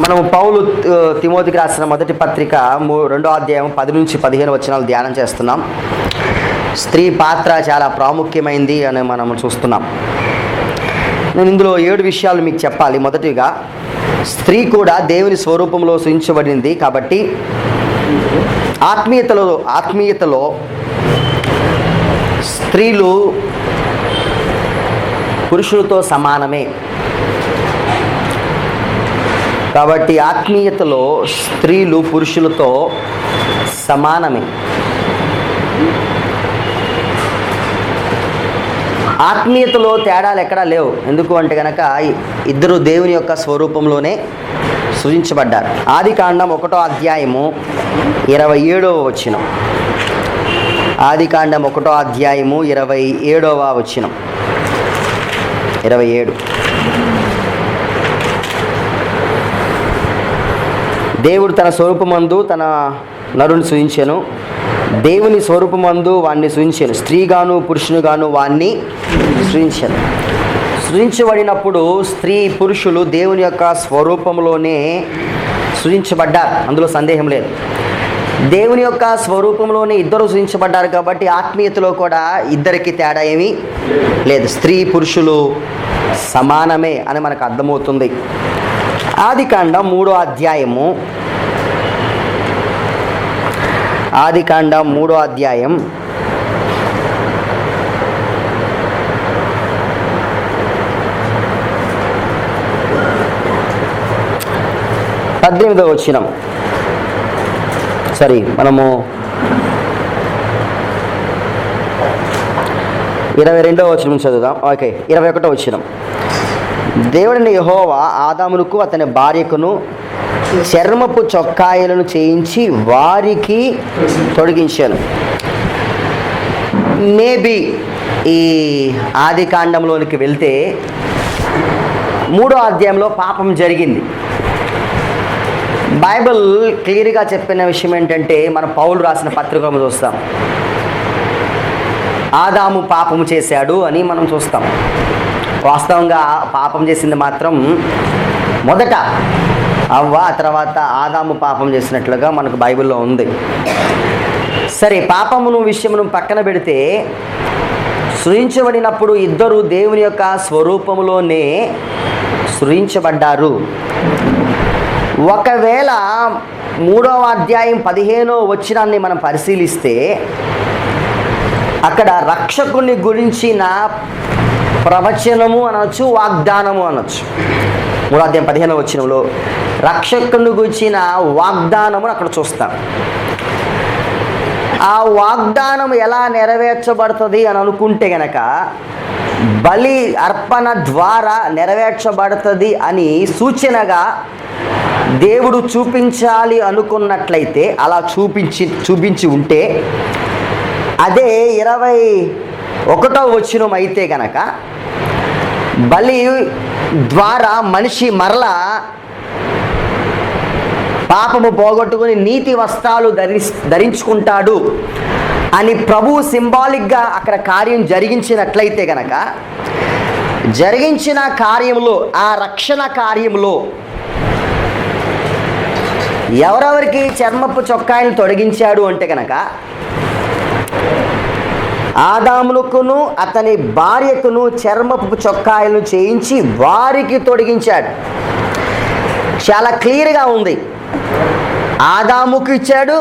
మనము పౌలు తిమోతికి రాసిన మొదటి పత్రిక 2వ అధ్యాయం 10 నుంచి 15 వచనాలు ధ్యానం చేస్తున్నాం. స్త్రీ పాత్ర చాలా ప్రాముఖ్యమైంది అని మనం చూస్తున్నాం. నేను ఇందులో 7 విషయాలు మీకు చెప్పాలి. మొదటిగా, స్త్రీ కూడా దేవుని స్వరూపంలో సృజించబడింది కాబట్టి ఆత్మీయతలో స్త్రీలు పురుషులతో సమానమే. కాబట్టి ఆత్మీయతలో స్త్రీలు పురుషులతో సమానమే. ఆత్మీయతలో తేడాలు ఎక్కడా లేవు. ఎందుకు అంటే కనుక ఇద్దరు దేవుని యొక్క స్వరూపంలోనే సృజించబడ్డారు. ఆదికాండం 1వ అధ్యాయము 27వ వచనం. ఆదికాండం 1వ అధ్యాయము 27వ వచనం. 27. దేవుడు తన స్వరూపమందు తన నరుని సృజించెను. దేవుని స్వరూపమందు వాణ్ణి సృజించెను. స్త్రీగాను పురుషునిగాను వాణ్ణి సృజించెను. సృజించబడినప్పుడు స్త్రీ పురుషులు దేవుని యొక్క స్వరూపంలోనే సృజించబడ్డారు. అందులో సందేహం లేదు. దేవుని యొక్క స్వరూపంలోనే ఇద్దరు సృజించబడ్డారు కాబట్టి ఆత్మీయతలో కూడా ఇద్దరికి తేడా ఏమీ లేదు. స్త్రీ పురుషులు సమానమే అని మనకు అర్థమవుతుంది. ఆదికాండం 3వ అధ్యాయము 18వ వచనం. మనము 22వ వచనం చదువుదాం. 21వ వచనం. దేవుడైన యెహోవా ఆదామునకు అతని భార్యకును చర్మపు చొక్కాయలను చేయించి వారికి తొడిగించాను. మేబీ ఈ ఆది కాండంలోనికి వెళ్తే 3వ అధ్యాయంలో పాపం జరిగింది. బైబిల్ క్లియర్గా చెప్పిన విషయం ఏంటంటే, మన పౌలు రాసిన పత్రికలను చూస్తాం. ఆదాము పాపము చేశాడు అని మనం చూస్తాం. వాస్తవంగా పాపం చేసింది మాత్రం మొదట అవ్వ, ఆ తర్వాత ఆదాము పాపం చేసినట్లుగా మనకు బైబిల్లో ఉంది. సరే, పాపమును విషయమును పక్కన పెడితే సృజించబడినప్పుడు ఇద్దరు దేవుని యొక్క స్వరూపములోనే సృజించబడ్డారు. ఒకవేళ 3వ అధ్యాయం 15వ వచనాన్ని మనం పరిశీలిస్తే అక్కడ రక్షకుని గురించిన ప్రవచనము అనొచ్చు, వాగ్దానము అనొచ్చు. 3వ అధ్యాయం 15వ వచనంలో రక్షకుని గురించిన వాగ్దానము అక్కడ చూస్తాం. ఆ వాగ్దానం ఎలా నెరవేర్చబడుతుంది అని అనుకుంటే గనక బలి అర్పణ ద్వారా నెరవేర్చబడుతుంది అని సూచనగా దేవుడు చూపించాలి అనుకున్నట్లయితే అలా చూపించి ఉంటే అదే 21వ వచనం అయితే గనక బలి ద్వారా మనిషి మరలా పాపము పోగొట్టుకుని నీతి వస్త్రాలు ధరించుకుంటాడు అని ప్రభువు సింబాలిక్గా అక్కడ కార్యం జరిగించినట్లయితే గనక జరిగించిన కార్యంలో, ఆ రక్షణ కార్యంలో ఎవరెవరికి చర్మపు చొక్కాయలు తొలగించాడు అంటే కనుక ఆదామునకును అతని భార్యకును చర్మపు చొక్కాయలను చేయించి వారికి తొడిగించాడు. చాలా క్లియర్గా ఉంది. ఆదాముకు ఇచ్చాడు.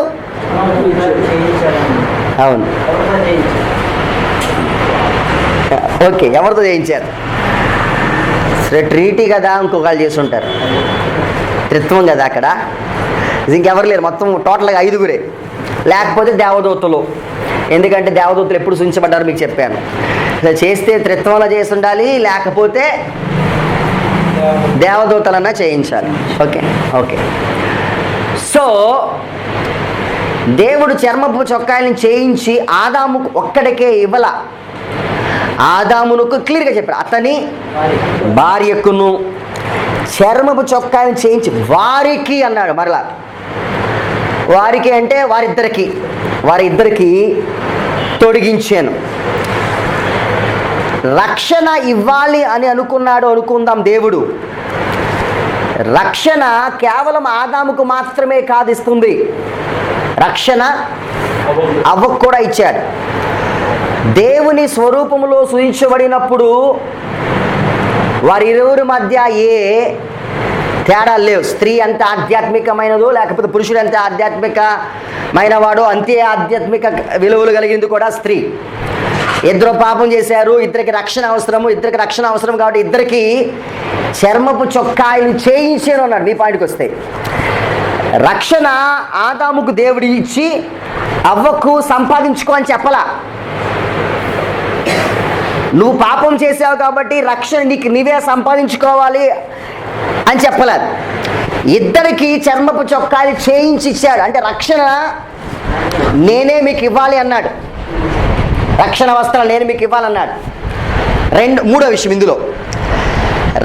అవును, ఓకే. ఎవరితో చేయించారు? ట్రీటీ కదా, ఇంకొకళ్ళు చేసి ఉంటారు. త్రిత్వం కదా అక్కడ. ఇంకెవరు లేరు, మొత్తం టోటల్గా 5గురే. లేకపోతే దేవదూతలు. ఎందుకంటే దేవదూతలు ఎప్పుడు సూచించబడ్డారో మీకు చెప్పాను. చేస్తే త్రిత్వంలో చేసి ఉండాలి, లేకపోతే దేవదూతలన్నా చేయించాలి. ఓకే. సో దేవుడు చర్మపు చొక్కాయలను చేయించి ఆదాముకు ఒక్కడికే ఇవ్వాల. ఆదామునకు క్లియర్గా చెప్పాడు, అతని భార్యకును చర్మపు చొక్కాయలను చేయించి వారికి అన్నాడు. మరలా వారికి అంటే వారిద్దరికి తొడిగించాను. రక్షణ ఇవ్వాలి అని అనుకున్నాడు అనుకుందాం దేవుడు. రక్షణ కేవలం ఆదాముకు మాత్రమే కాదు ఇస్తుంది, రక్షణ అవ్వకు కూడా ఇచ్చాడు. దేవుని స్వరూపములో సూచించబడినప్పుడు వారిరువురి మధ్య ఏ తేడా లేవు. స్త్రీ ఎంత ఆధ్యాత్మికమైనదో లేకపోతే పురుషుడు ఎంత ఆధ్యాత్మికమైన వాడో అంతే ఆధ్యాత్మిక విలువలు కలిగింది కూడా స్త్రీ. ఇద్దరు పాపం చేశారు, ఇద్దరికి రక్షణ అవసరం కాబట్టి ఇద్దరికి చర్మపు చొక్కాయలు చేయించాడు అన్నాడు. మీ పాయింట్కి వస్తే రక్షణ ఆదాముకు దేవుడు ఇచ్చి అవ్వకు సంపాదించుకో అని చెప్పలా. నువ్వు పాపం చేసావు కాబట్టి రక్షణ నీవే సంపాదించుకోవాలి అని చెప్పలేదు. ఇద్దరికి చర్మపు చొక్కాలు చేయించి ఇచ్చాడు. అంటే రక్షణ నేనే మీకు ఇవ్వాలి అన్నాడు, రక్షణ వస్త్రాలు నేను మీకు ఇవ్వాలన్నాడు. మూడో విషయం ఇందులో,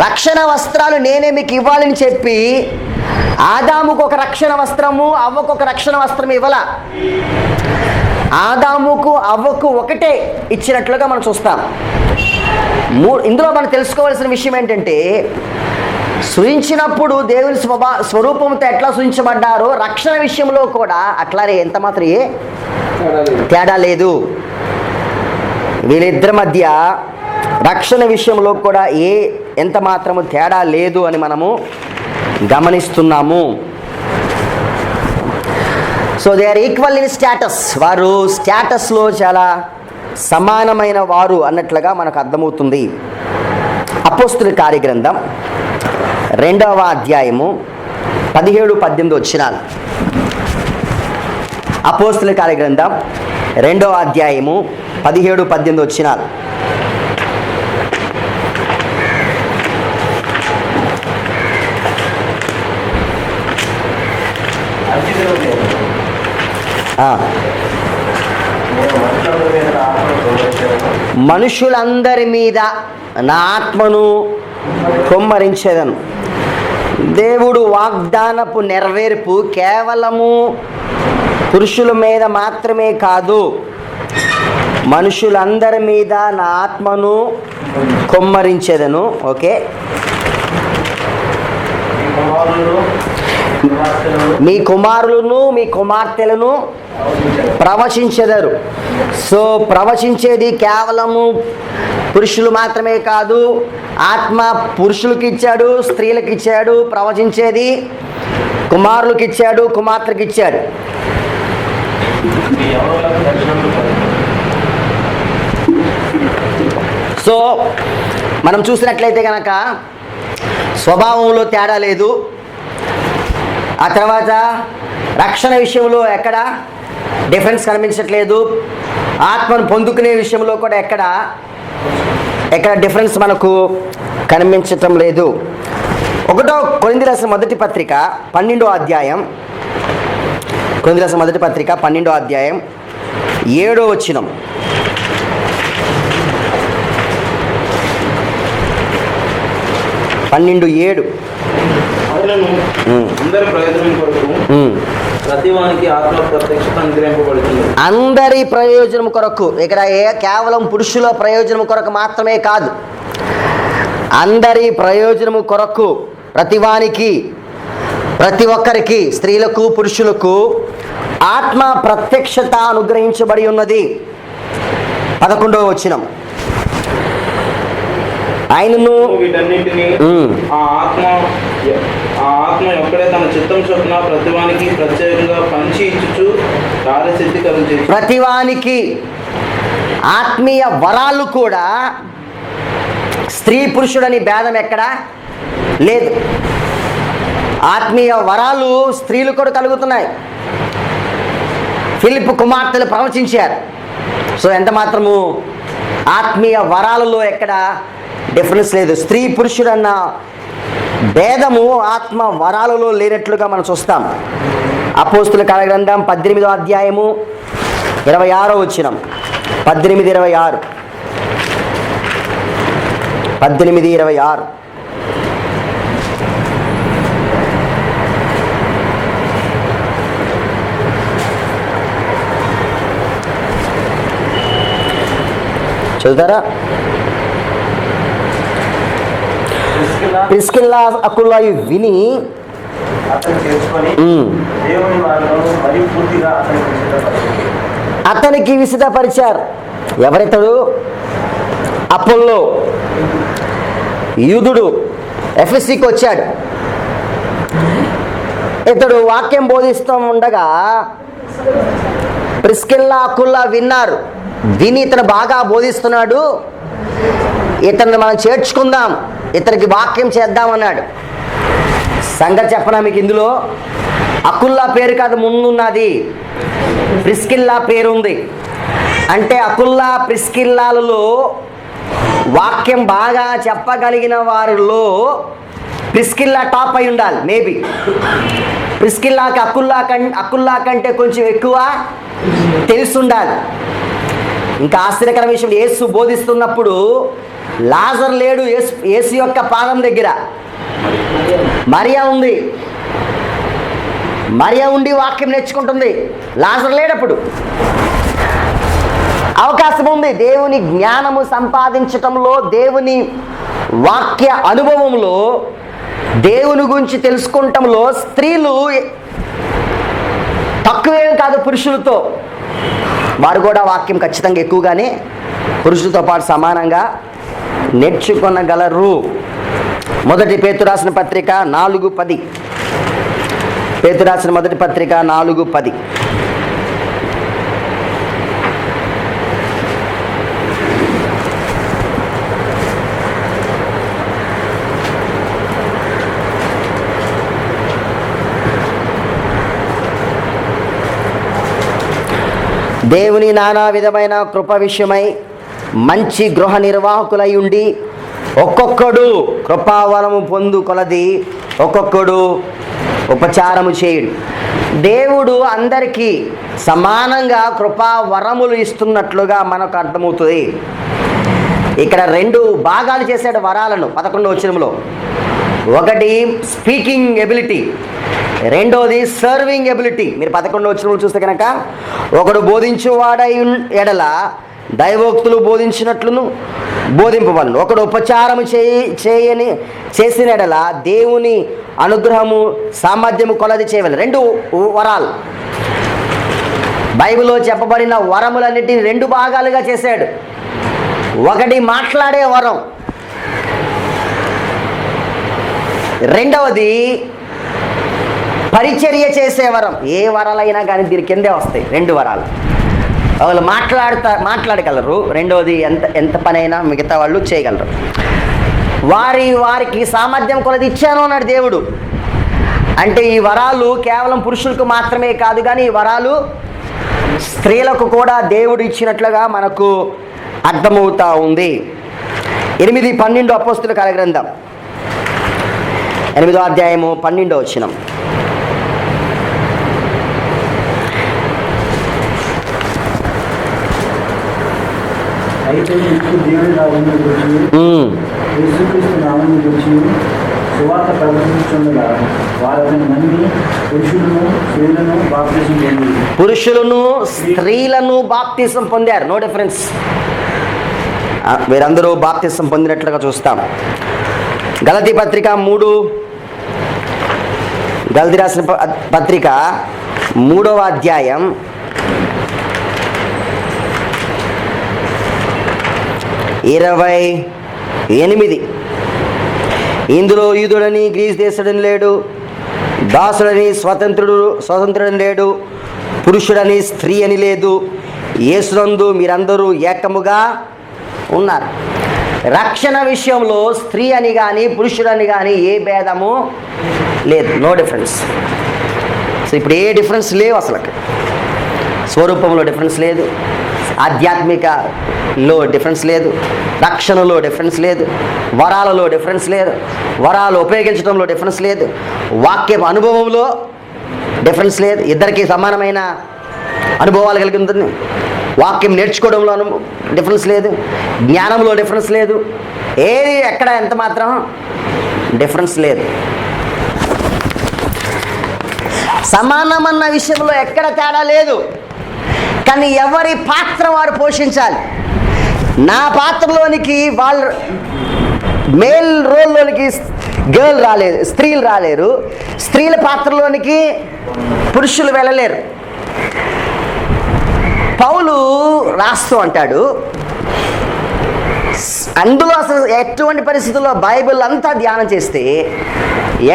రక్షణ వస్త్రాలు నేనే మీకు ఇవ్వాలని చెప్పి ఆదాముకు ఒక రక్షణ వస్త్రము, అవ్వకు ఒక రక్షణ వస్త్రం ఇవ్వాల. ఆదాముకు అవ్వకు ఒకటే ఇచ్చినట్లుగా మనం చూస్తాం. ఇందులో మనం తెలుసుకోవాల్సిన విషయం ఏంటంటే, సృజించినప్పుడు దేవుని స్వరూపంతో ఎట్లా సృజించబడ్డారో రక్షణ విషయంలో కూడా అట్లానే ఎంత మాత్రం తేడా లేదు. వీళ్ళిద్దరి మధ్య రక్షణ విషయంలో కూడా ఎంత మాత్రము తేడా లేదు అని మనము గమనిస్తున్నాము. So they are equal in status, వారు స్టేటస్లో చాలా సమానమైన వారు అన్నట్లుగా మనకు అర్థమవుతుంది. అపోస్తుల కార్యగ్రంథం 2వ అధ్యాయము 17-18 వచనాలు. అపోస్తుల కార్యగ్రంథం 2వ అధ్యాయము 17-18 వచనాలు. మనుషులందరి మీద నా ఆత్మను కుమ్మరించేదను. దేవుడు వాగ్దానపు నెరవేర్పు కేవలము పురుషుల మీద మాత్రమే కాదు, మనుషులందరి మీద నా ఆత్మను కుమ్మరించేదను. ఓకే, మీ కుమారులను మీ కుమార్తెలను ప్రవచించెదరు. సో ప్రవచించేది కేవలము పురుషులు మాత్రమే కాదు, ఆత్మ పురుషులకు ఇచ్చాడు, స్త్రీలకు ఇచ్చాడు. ప్రవచించేది కుమారులకు ఇచ్చాడు, కుమార్తెలకు ఇచ్చాడు. సో మనం చూసినట్లయితే కనుక స్వభావంలో తేడా లేదు. ఆ తర్వాత రక్షణ విషయంలో ఎక్కడ డిఫరెన్స్ కనిపించట్లేదు. ఆత్మను పొందుకునే విషయంలో కూడా ఎక్కడ డిఫరెన్స్ మనకు కనిపించటం లేదు. 1 కొరింథీ రాసిన మొదటి పత్రిక 12వ అధ్యాయం, కొరింథీ రాసిన మొదటి పత్రిక 12వ అధ్యాయం 7వ వచనం. పన్నెండు 7 అందరి ప్రయోజనం కొరకు, ఇక్కడ కేవలం పురుషుల ప్రయోజనం కొరకు మాత్రమే కాదు, అందరి ప్రయోజనము కొరకు ప్రతివానికి, ప్రతి ఒక్కరికి, స్త్రీలకు పురుషులకు ఆత్మ ప్రత్యక్షత అనుగ్రహించబడి ఉన్నది. 11వ వచనం. ఆయనను వీటన్నిటిని ఆ ఆత్మ ఎక్కడే తన చిత్తం చొప్పున ప్రతివానికి ప్రత్యేకంగా పంచి ఇచ్చుచు కార్యసిద్ధి కలుగు. ప్రతివానికి ఆత్మీయ వరాలు కూడా స్త్రీ పురుషుడని భేదం ఎక్కడా లేదు. ఆత్మీయ వరాలు స్త్రీలు కూడా కలుగుతున్నాయి. ఫిలిప్పు కుమార్తెలు ప్రవచించారు. సో ఎంత మాత్రము ఆత్మీయ వరాలలో ఎక్కడ డిఫరెన్స్ లేదు. స్త్రీ పురుషుడన్న భేదము ఆత్మ వరాలలో లేనట్లుగా మనం చూస్తాం. అపోస్తుల కార్యగ్రంథం 18వ అధ్యాయము 26వ వచనం. 18:26. 18:26. చదువుతారా? ప్రిస్కిల్లా అకుల్లా విని అతను తెలుసుకొని దేవుని మార్గం మరియు పూర్తిగా అతనికి విసిదపరిచారు. ఎవరితడు? అపోల్లో, యూదుడు, ఎఫెసీకి వచ్చాడు. ఇతడు వాక్యం బోధిస్తూ ఉండగా ప్రిస్కిల్లా అకుల్లా విన్నారు. విని ఇతను బాగా బోధిస్తున్నాడు, ఇతన్ని మనం చేర్చుకుందాం, ఇతనికి వాక్యం చేద్దామన్నాడు. సంగతి చెప్పనా మీకు? ఇందులో అకుల్లా పేరు కాదు ముందున్నది, ప్రిస్కిల్లా పేరు ఉంది. అంటే అకుల్లా ప్రిస్కిల్లాలలో వాక్యం బాగా చెప్పగలిగిన వారిలో ప్రిస్కిల్లా టాప్ అయి ఉండాలి. మేబీ ప్రిస్కిల్లాకి అకుల్లా కంటే కొంచెం ఎక్కువ తెలుసుండాలి. ఇంకా ఆశ్చర్యకర విషయం, యేసు బోధిస్తున్నప్పుడు లాజర్ లేడు యేసు యొక్క పాదం దగ్గర, మరియా ఉంది. మరియా ఉండి వాక్యం నేర్చుకుంటుంది, లాజర్ లేడప్పుడు. అవకాశం ఉంది. దేవుని జ్ఞానము సంపాదించటంలో, దేవుని వాక్య అనుభవంలో, దేవుని గురించి తెలుసుకుంటంలో స్త్రీలు తక్కువేం కాదు పురుషులతో. వారు కూడా వాక్యం ఖచ్చితంగా ఎక్కువగానే పురుషులతో పాటు సమానంగా నేర్చుకొనగలరు. మొదటి పేతురు రాసిన పత్రిక 4:10. పేతురు రాసిన మొదటి పత్రిక 4:10. దేవుని నానా విధమైన కృప విషయమై మంచి గృహ నిర్వాహకులై ఉండి ఒక్కొక్కడు కృపావరము పొందు కొలది ఒక్కొక్కడు ఉపచారము చేయుడు. దేవుడు అందరికీ సమానంగా కృపావరములు ఇస్తున్నట్లుగా మనకు అర్థమవుతుంది. ఇక్కడ 2 భాగాలు చేశాడు వరాలను 11వ వచనంలో. ఒకటి స్పీకింగ్ ఎబిలిటీ, రెండోది సర్వింగ్ ఎబిలిటీ. మీరు 11వ వచనంలో చూస్తే కనుక, ఒకడు బోధించువాడై ఎడల దైవోక్తులు బోధించినట్లును బోధింపవలను, ఒకడు ఉపచారము చేసిన ఎడల దేవుని అనుగ్రహము సామర్థ్యము కొలది చేయవలను. 2 వరాలు. బైబిల్లో చెప్పబడిన వరములన్నిటిని 2 భాగాలుగా చేశాడు. ఒకటి మాట్లాడే వరం, రెండవది పరిచర్య చేసే వరం. ఏ వరాలైనా కానీ దీని కిందే వస్తాయి 2 వరాలు. వాళ్ళు మాట్లాడగలరు, రెండవది ఎంత పనైనా మిగతా వాళ్ళు చేయగలరు. వారికి సామర్థ్యం కొలది ఇచ్చాను అన్నాడు దేవుడు. అంటే ఈ వరాలు కేవలం పురుషులకు మాత్రమే కాదు, కానీ ఈ వరాలు స్త్రీలకు కూడా దేవుడు ఇచ్చినట్లుగా మనకు అర్థమవుతా ఉంది. 8:12 అపోస్తుల కార్యగ్రంథం 8వ అధ్యాయము 12వ వచనం. అయితే ఇప్పుడు దేవుని నామమును గురించి యేసుక్రీస్తు నామమును గురించి సువార్త ప్రకటించుచుండగా వారిని నమ్మి పురుషులను స్త్రీలను బాప్తిసం పొందారు. No difference. వీరందరూ బాప్తిసం పొందినట్లుగా చూస్తాం. గలతీ పత్రిక 3, గలతీ రాసిన పత్రిక 3వ అధ్యాయం 28. ఇందులో యూదుడని గ్రీస్ దేశుడని లేడు, దాసుడని స్వతంత్రుడని లేడు, పురుషుడని స్త్రీ అని లేదు, యేసునందు మీరందరూ ఏకముగా ఉన్నారు. రక్షణ విషయంలో స్త్రీ అని కానీ పురుషుడని కానీ ఏ భేదము లేదు. No difference. సో ఇప్పుడు ఏ డిఫరెన్స్ లేవు అసలు. స్వరూపంలో డిఫరెన్స్ లేదు, ఆధ్యాత్మికలో డిఫరెన్స్ లేదు, రక్షణలో డిఫరెన్స్ లేదు, వరాలలో డిఫరెన్స్ లేదు, వరాలు ఉపయోగించడంలో డిఫరెన్స్ లేదు, వాక్య అనుభవంలో డిఫరెన్స్ లేదు. ఇద్దరికీ సమానమైన అనుభవాలు కలిగి ఉంటుంది. వాక్యం నేర్చుకోవడంలో డిఫరెన్స్ లేదు, జ్ఞానంలో డిఫరెన్స్ లేదు, ఏది ఎక్కడ ఎంత మాత్రం డిఫరెన్స్ లేదు. సమానమన్న విషయంలో ఎక్కడ తేడా లేదు. కానీ ఎవరి పాత్ర వారు పోషించాలి. నా పాత్రలోనికి వాళ్ళ మేల్ రోల్లోనికి గర్ల్ రాలేదు, స్త్రీలు రాలేరు. స్త్రీల పాత్రలోనికి పురుషులు వెళ్ళలేరు. పౌలు రాస్తూ అంటాడు, అందులో అసలు ఎటువంటి పరిస్థితుల్లో బైబిల్ అంతా ధ్యానం చేస్తే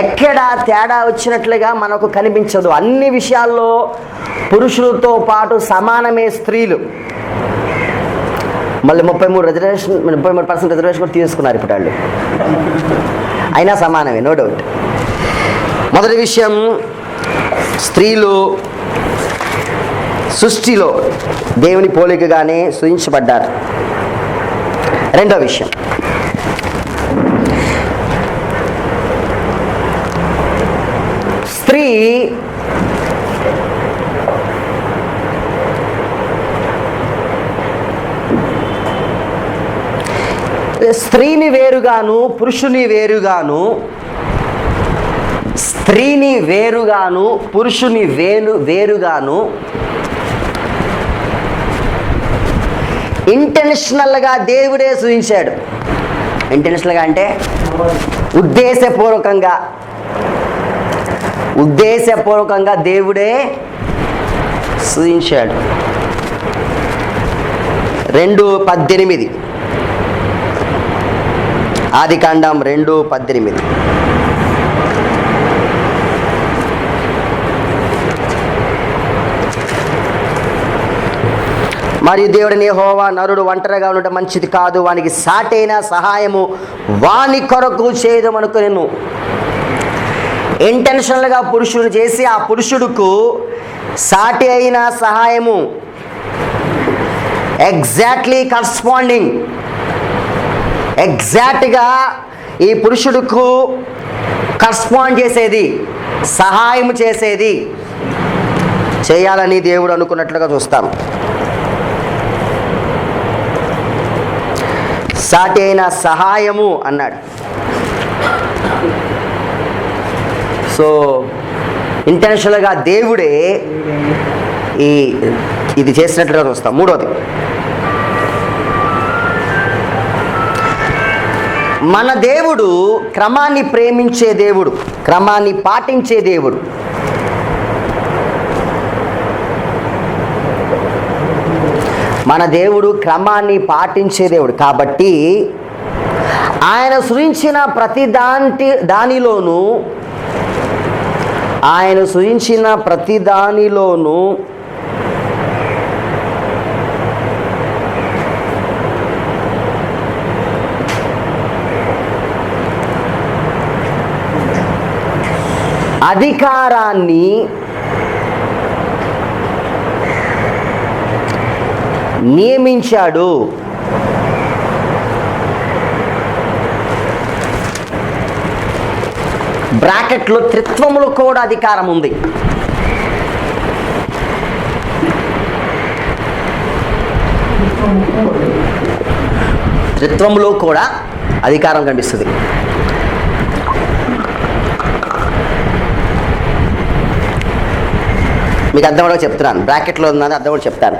ఎక్కడ తేడా వచ్చినట్లుగా మనకు కనిపించదు. అన్ని విషయాల్లో పురుషులతో పాటు సమానమే స్త్రీలు. మళ్ళీ 33% రిజర్వేషన్ కూడా తీసుకున్నారు ఇప్పుడు వాళ్ళు, అయినా సమానమే, నో డౌట్. మొదటి విషయం, స్త్రీలు సృష్టిలో దేవుని పోలికగానే సృజించబడ్డారు. రెండో విషయం, స్త్రీని వేరుగాను పురుషుని వేరుగాను, స్త్రీని వేరుగాను పురుషుని వేరుగాను ఇంటెన్షనల్గా దేవుడే సృజించాడు. ఇంటెన్షనల్గా అంటే ఉద్దేశపూర్వకంగా దేవుడే సృజించాడు. 2:18 ఆదికాండం 2:18. మరియు దేవుడిని యెహోవా నరుడు ఒంటరిగా ఉండటం మంచిది కాదు, వానికి సాటైన సహాయము వాని కొరకు చేయదమనుకొనెను. ఇంటెన్షనల్గా పురుషుడు చేసి ఆ పురుషుడుకు సాటి అయిన సహాయము, ఎగ్జాక్ట్లీ కరస్పాండింగ్, ఎగ్జాక్ట్గా ఈ పురుషుడుకు కరస్పాండ్ చేసేది, సహాయం చేసేది చేయాలని దేవుడు అనుకున్నట్లుగా చూస్తాం. సాటి అయిన సహాయము అన్నాడు. సో ఇంటెన్షనల్గా దేవుడే ఇది చేసినట్లుగా చూస్తాం. మూడోది, మన దేవుడు క్రమాన్ని ప్రేమించే దేవుడు, క్రమాన్ని పాటించే దేవుడు. మన దేవుడు క్రమాన్ని పాటించే దేవుడు కాబట్టి ఆయన సృజించిన ప్రతి దానిలోనూ అధికారాన్ని నియమించాడు. బ్రాకెట్లో త్రిత్వములో కూడా అధికారం ఉంది. త్రిత్వములో కూడా అధికారం కనిపిస్తుంది. మీకు అర్థమవడం చెప్తున్నాను, బ్రాకెట్లో ఉందని అర్థం కూడా చెప్తాను.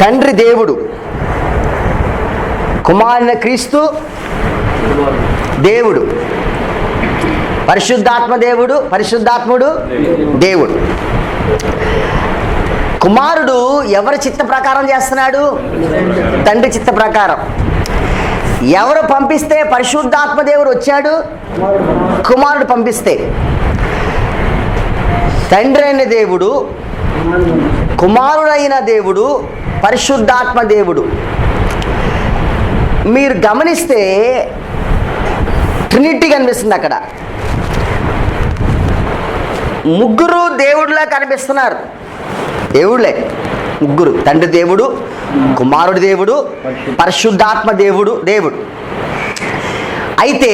తండ్రి దేవుడు, కుమారుని క్రీస్తు దేవుడు, పరిశుద్ధాత్ముడు దేవుడు. కుమారుడు ఎవరి చిత్త ప్రకారం చేస్తున్నాడు? తండ్రి చిత్త ప్రకారం. ఎవరు పంపిస్తే పరిశుద్ధాత్మ దేవుడు వచ్చాడు? కుమారుడు పంపిస్తే. తండ్రి అయిన దేవుడు, కుమారుడైన దేవుడు, పరిశుద్ధాత్మ దేవుడు. మీరు గమనిస్తే ట్రినిటీ కనిపిస్తుంది అక్కడ. ముగ్గురు దేవుడిలా కనిపిస్తున్నారు. దేవుళ్ళే ముగ్గురు, తండ్రి దేవుడు, కుమారుడు దేవుడు, పరిశుద్ధాత్మ దేవుడు. అయితే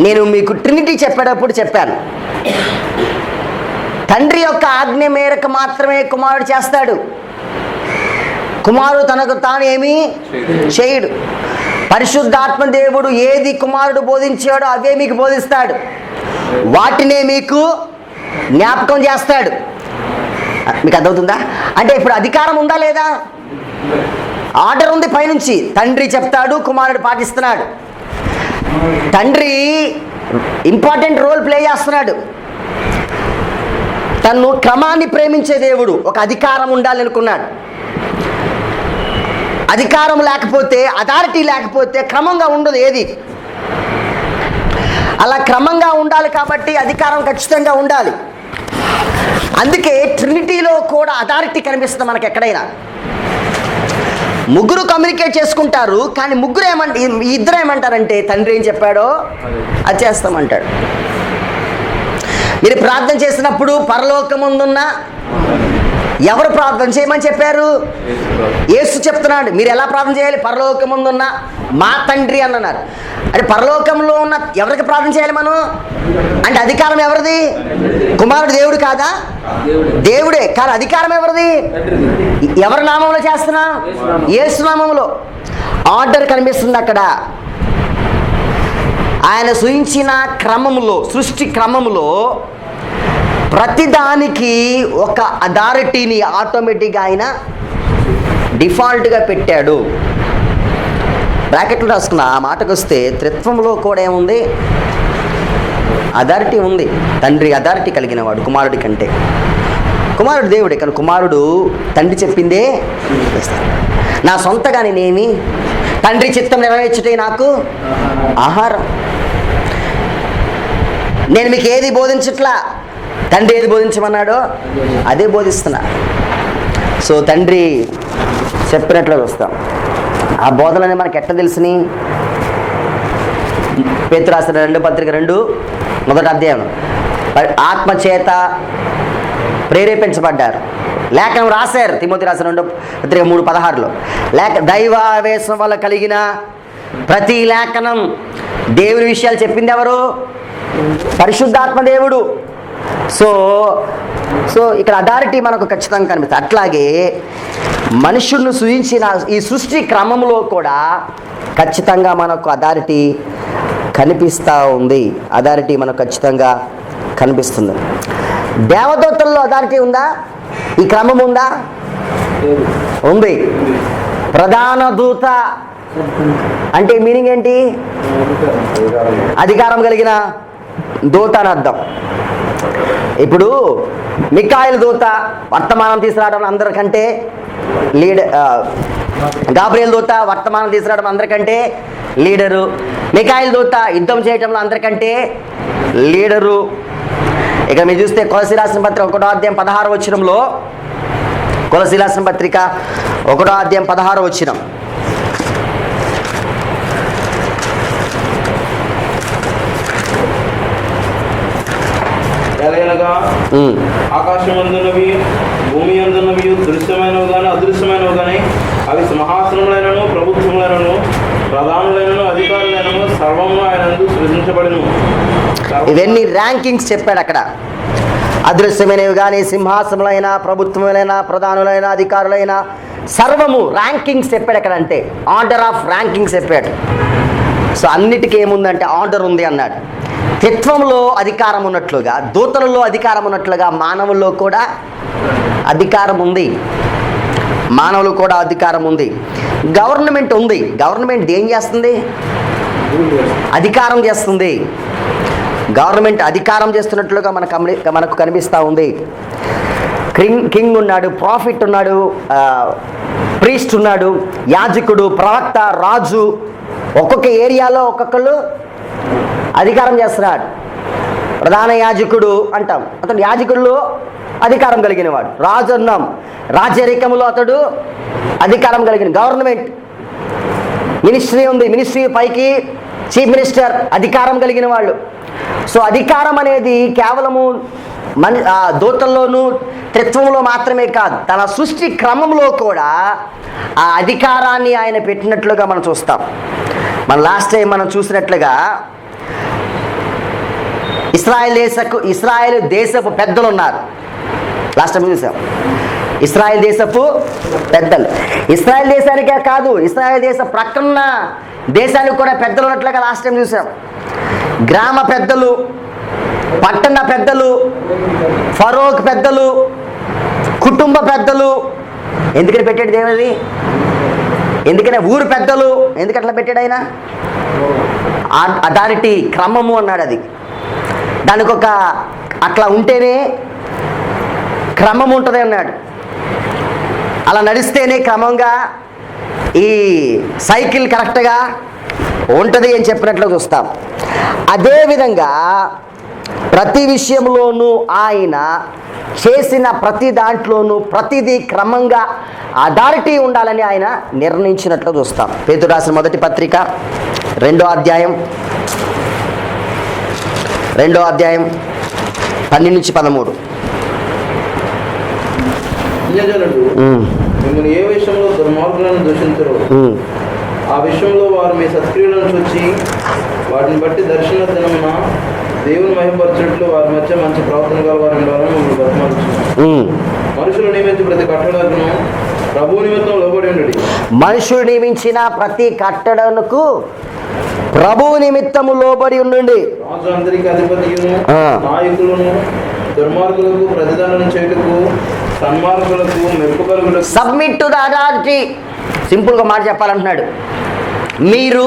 నేను మీకు ట్రినిటీ చెప్పేటప్పుడు చెప్పాను, తండ్రి యొక్క ఆజ్ఞ మేరకు మాత్రమే కుమారుడు చేస్తాడు. కుమారుడు తనకు తాను ఏమీ చేయడు. పరిశుద్ధాత్మ దేవుడు ఏది కుమారుడు బోధించాడో అవే మీకు బోధిస్తాడు, వాటినే మీకు జ్ఞాపకం చేస్తాడు. మీకు అర్థమవుతుందా? అంటే ఇప్పుడు అధికారం ఉందా లేదా? ఆర్డర్ ఉంది పైనుంచి. తండ్రి చెప్తాడు, కుమారుడు పాటిస్తున్నాడు. తండ్రి ఇంపార్టెంట్ రోల్ ప్లే చేస్తున్నాడు. తను క్రమాన్ని ప్రేమించే దేవుడు. ఒక అధికారం ఉండాలి అనుకున్నాడు. అధికారం లేకపోతే, అథారిటీ లేకపోతే క్రమంగా ఉండదు ఏది. అలా క్రమంగా ఉండాలి కాబట్టి అధికారం ఖచ్చితంగా ఉండాలి. అందుకే ట్రినిటీలో కూడా అథారిటీ కనిపిస్తుంది మనకి. ఎక్కడైనా ముగ్గురు కమ్యూనికేట్ చేసుకుంటారు, కానీ ముగ్గురు ఇద్దరు ఏమంటారంటే తండ్రి ఏం చెప్పాడో అది చేస్తామంటాడు. మీరు ప్రార్థన చేసినప్పుడు పరలోకమందున్న ఎవరు ప్రార్థన చేయమని చెప్పారు? యేసు చెప్తున్నాడు. మీరు ఎలా ప్రార్థన చేయాలి? పరలోకమందున్న మా తండ్రి అన్నారు. అంటే పరలోకంలో ఉన్న ఎవరికి ప్రార్థన చేయాలి మనం? అంటే అధికారం ఎవరిది? కుమారుడు దేవుడు కాదా? దేవుడే. కానీ అధికారం ఎవరిది? ఎవరి నామంలో చేస్తున్నా? యేసు నామంలో. ఆర్డర్ కనిపిస్తుంది అక్కడ. ఆయన సూచించిన క్రమంలో, సృష్టి క్రమంలో ప్రతిదానికి ఒక అథారిటీని ఆటోమేటిక్గా ఆయన డిఫాల్ట్గా పెట్టాడు. బ్రాకెట్లు రాసుకున్న ఆ మాటకు వస్తే త్రిత్వంలో కూడా ఏముంది? అథారిటీ ఉంది. తండ్రి అథారిటీ కలిగిన వాడు కుమారుడి కంటే. కుమారుడు దేవుడే, కానీ కుమారుడు తండ్రి చెప్పిందే చేస్తాడు. నా సొంతగా నేనేమి, తండ్రి చిత్తం నెరవేర్చుటే నాకు ఆహారం. నేను మీకు ఏది బోధించట్లా, తండ్రి ఏది బోధించమన్నాడో అదే బోధిస్తున్నా. సో తండ్రి చెప్పినట్లు వస్తాం. ఆ బోధనని మనకి ఎట్లా తెలిసినాయి? పేతురు రాసిన 2 పత్రిక 2 మొదటి అధ్యాయం. ఆత్మ చేత ప్రేరేపించబడ్డారు. లేఖనం రాశారు. తిమోతి రాసిన 2 పత్రిక 3:16లో దైవావేశం వల్ల కలిగిన ప్రతి లేఖనం దేవుని విషయాలు చెప్పింది ఎవరు? పరిశుద్ధాత్మ దేవుడు. సో ఇక్కడ అథారిటీ మనకు ఖచ్చితంగా కనిపిస్తుంది. అట్లాగే మనుషులను సృజించిన ఈ సృష్టి క్రమంలో కూడా ఖచ్చితంగా మనకు అథారిటీ కనిపిస్తూ ఉంది. అథారిటీ మనకు ఖచ్చితంగా కనిపిస్తుంది. దేవదూతల్లో అథారిటీ ఉందా? ఈ క్రమం ఉందా? ఉంది. ప్రధాన దూత అంటే మీనింగ్ ఏంటి? అధికారం కలిగిన దూత అని అర్థం. ఇప్పుడు మికాయేలు దూత వర్తమానం తీసుకురావడం అందరికంటే లీడర్. గాబ్రియల్ దూత వర్తమానం తీసుకురావడం అందరికంటే లీడరు. మికాయేలు దూత యుద్ధం చేయడంలో అందరికంటే లీడరు. ఇక మీరు చూస్తే కొలస్సీ రాసిన పత్రిక 1వ అధ్యాయం 16వ వచనంలో, కొలస్సీ రాసిన పత్రిక 1వ అధ్యాయం 16వ వచనం, ఎలాగనగా ఆకాశం అందున్నవి భూమి అందున్నవి దృశ్యమైనవి కానీ అదృశ్యమైనవి కానీ అవి సింహాసనములైనను ప్రభుత్వములైనను ప్రధానులైనను అధికారులైనను సర్వము ఆయనందు సృజించబడిను. ఇవన్నీ ర్యాంకింగ్స్ చెప్పాడు అక్కడ. అదృశ్యమైనవి కానీ, సింహాసనములైన, ప్రభుత్వములైన, ప్రధానులైన, అధికారులైన సర్వము ర్యాంకింగ్స్ చెప్పాడు అక్కడ. అంటే ఆర్డర్ ఆఫ్ ర్యాంకింగ్స్ చెప్పాడు. సో అన్నిటికీ ఏముందంటే ఆర్డర్ ఉంది అన్నాడు. త్రిత్వంలో అధికారం ఉన్నట్లుగా, దూతలలో అధికారం ఉన్నట్లుగా మానవుల్లో కూడా అధికారం ఉంది. మానవులు కూడా అధికారం ఉంది. గవర్నమెంట్ ఉంది. గవర్నమెంట్ ఏం చేస్తుంది? అధికారం చేస్తుంది. గవర్నమెంట్ అధికారం చేస్తున్నట్లుగా మనకు కనిపిస్తూ ఉంది. కింగ్ ఉన్నాడు, ప్రాఫిట్ ఉన్నాడు, ప్రీస్ట్ ఉన్నాడు, యాజకుడు, ప్రవక్త, రాజు. ఒక్కొక్క ఏరియాలో ఒక్కొక్కళ్ళు అధికారం చేస్తున్నాడు. ప్రధాన యాజకుడు అంటాం, అతడు యాజకుల్లో అధికారం కలిగిన వాడు. రాజు అన్నాం, రాజరికంలో అతడు అధికారం కలిగిన. గవర్నమెంట్ మినిస్ట్రీ ఉంది, మినిస్ట్రీ పైకి చీఫ్ మినిస్టర్ అధికారం కలిగిన వాళ్ళు. సో అధికారం అనేది కేవలము దూతల్లోనూ త్రిత్వంలో మాత్రమే కాదు, తన సృష్టి క్రమంలో కూడా ఆ అధికారాన్ని ఆయన పెట్టినట్లుగా మనం చూస్తాం. మన లాస్ట్ టైం మనం చూసినట్లుగా ఇస్రాయేల్ దేశపు పెద్దలు ఉన్నారు. లాస్ట్ టైం చూసాం. ఇస్రాయేల్ దేశపు పెద్దలు. ఇస్రాయేల్ దేశానికే కాదు, ఇస్రాయేల్ దేశ ప్రక్కన దేశానికి కూడా పెద్దలు ఉన్నట్లుగా లాస్ట్ టైం చూసాం. గ్రామ పెద్దలు, పట్టణ పెద్దలు, ఫరోక్ పెద్దలు, కుటుంబ పెద్దలు. ఎందుకని పెట్టాడు దేవుడిది? ఎందుకనే ఊరు పెద్దలు ఎందుకట్లా పెట్టాడు ఆయన? అథారిటీ క్రమము అన్నాడు. అది దానికి ఒక అట్లా ఉంటేనే క్రమం ఉంటుంది అన్నాడు. అలా నడిస్తేనే క్రమంగా ఈ సైకిల్ కరెక్ట్గా ఉంటుంది అని చెప్పినట్లు చూస్తాం. అదేవిధంగా ప్రతి విషయంలోనూ ఆయన చేసిన ప్రతి దాంట్లోనూ ప్రతిదీ క్రమంగా అథారిటీ ఉండాలని ఆయన నిర్ణయించినట్లు చూస్తాం. పేతురు రాసిన మొదటి పత్రిక 2వ అధ్యాయం 12-13. అన్యజనులు మిమ్మల్ని ఏ విషయంలో దుర్మార్గులను దూషించరు, ఆ విషయంలో వారు మీ సత్క్రియలను చూచి వాటిని బట్టి దర్శన దినమున దేవుని మహిమపరచుట్లు వారి మధ్య మంచి ప్రవర్తన గల వారు ఉండాలని మమ్మల్ని బతిమాలుచున్నాం. మనుషులు నియమించి ప్రతి కట్టడను ప్రభువు నిమిత్తం లోబడి ఉండడి. మనుషులు నియమించిన ప్రతి కట్టడకు ప్రభువు నిమిత్తము లోబడి ఉండండి. రాజు అందరికి అధిపతియును నాయకులను దుర్మార్గులకు ప్రతిదండన చేయుటకు సన్మార్గులకు మెప్పుకలుగులకు సబ్మిట్ టు ద అథారిటీ. సింపుల్గా మాట చెప్పాలంటున్నాడు, మీరు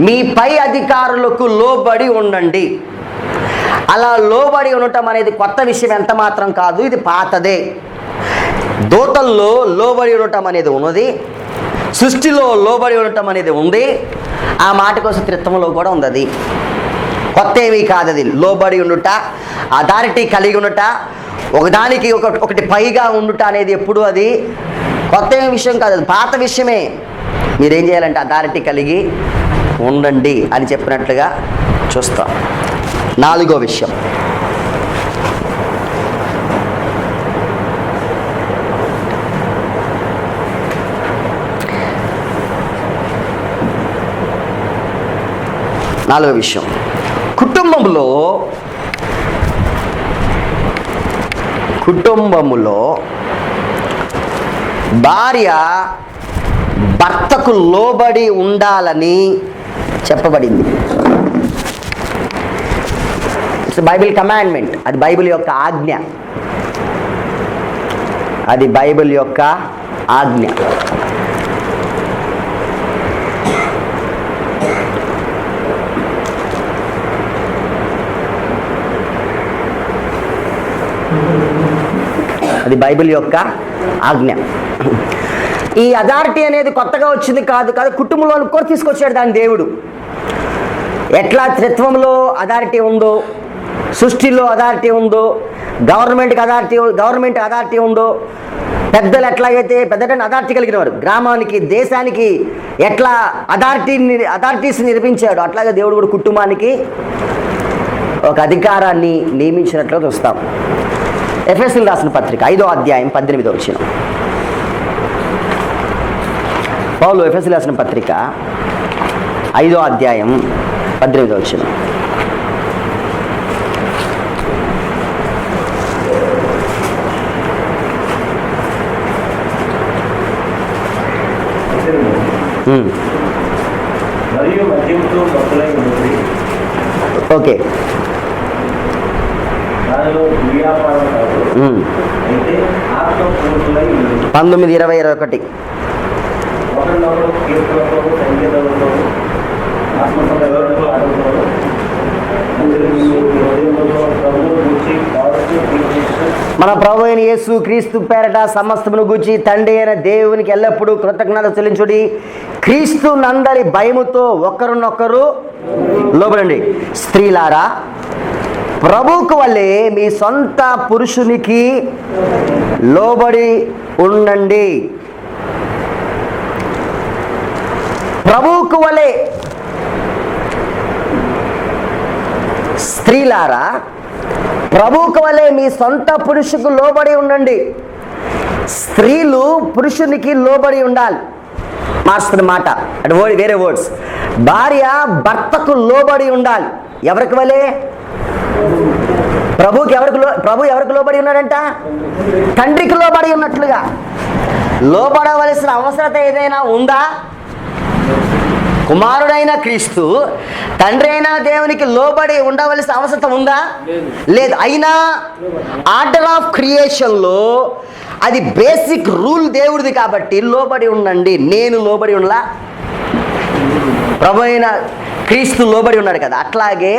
మీ పై అధికారులకు లోబడి ఉండండి. అలా లోబడి ఉండటం అనేది కొత్త విషయం ఎంత మాత్రం కాదు, ఇది పాతదే. దూతల్లో లోబడి ఉండటం అనేది ఉన్నది, సృష్టిలో లోబడి ఉండటం అనేది ఉంది, ఆ మాట కోసం త్రిత్వంలో కూడా ఉంది. అది కొత్త ఏమీ కాదు. అది లోబడి ఉండుట, అథారిటీ కలిగి ఉండుట, ఒకదానికి ఒకటి పైగా ఉండుట అనేది ఎప్పుడు అది కొత్త ఏమి విషయం కాదు, అది పాత విషయమే. మీరేం చేయాలంటే అథారిటీ కలిగి ఉండండి అని చెప్పినట్లుగా చూస్తాం. 4వ విషయం, కుటుంబములో భార్య భర్తకు లోబడి ఉండాలని చెప్పబడింది. It's Bible commandment. అది బైబిల్ యొక్క ఆజ్ఞ. అది బైబిల్ యొక్క ఆజ్ఞ. అది బైబిల్ యొక్క ఆజ్ఞ. ఈ అథారిటీ అనేది కొత్తగా వచ్చింది కాదు, కుటుంబంలో కూడా తీసుకొచ్చాడు దాని దేవుడు. ఎట్లా త్రిత్వంలో అథారిటీ ఉందో, సృష్టిలో అథారిటీ ఉందో, గవర్నమెంట్ అథారిటీ ఉందో, పెద్దలు ఎట్లాగైతే పెద్దటని అథారిటీ కలిగిన వారు గ్రామానికి, దేశానికి ఎట్లా అథారిటీస్ నిర్మించాడు, అట్లాగే దేవుడు కూడా కుటుంబానికి ఒక అధికారాన్ని నియమించినట్లు చూస్తాం. ఎఫెసీయులకు రాసిన పత్రిక 5వ అధ్యాయం 18. పౌలు ఎఫెసీయులకు రాసిన పత్రిక 5వ అధ్యాయం 18. మరియు మద్యముతో భక్తులై ఉన్నది. ఓకే, దానిలో వ్యాపారం కాదు, అయితే ఆత్మపూర్తులై ఉన్నది. 19, 20, 21. ఒకరినొకరు కీర్తనతో సంగీతాలతో ఆత్మసంగీతాలతో ఆడుతారు. మన ప్రభు అయిన యేసు క్రీస్తు పేరట సమస్తమును గూర్చి తండ్రి అయిన దేవునికి ఎల్లప్పుడూ కృతజ్ఞత చెల్లించుడి. క్రీస్తు నందరి భయముతో ఒకరినొకరు లోబడండి. స్త్రీలారా, ప్రభువుకు వలె మీ సొంత పురుషునికి లోబడి ఉండండి. ప్రభువుకు వలె స్త్రీలారా, ప్రభువుకు వలె మీ సొంత పురుషుకు లోబడి ఉండండి. స్త్రీలు పురుషునికి లోబడి ఉండాలి. మాస్టర్ మాట అంటే వేరే వర్డ్స్. భార్య భర్తకు లోబడి ఉండాలి. ఎవరికి వలె? ప్రభు ఎవరికి లోబడి ఉన్నాడంట? తండ్రికి లోబడి ఉన్నట్లుగా. లోబడవలసిన అవసరత ఏదైనా ఉందా? కుమారుడైన క్రీస్తు తండ్రి అయిన దేవునికి లోబడి ఉండవలసిన అవసరం ఉందా? లేదు. అయినా ఆర్డర్ ఆఫ్ క్రియేషన్లో అది బేసిక్ రూల్ దేవుడిది కాబట్టి లోబడి ఉండండి. నేను లోబడి ఉండలా? ప్రభు అయిన క్రీస్తు లోబడి ఉన్నాడు కదా, అట్లాగే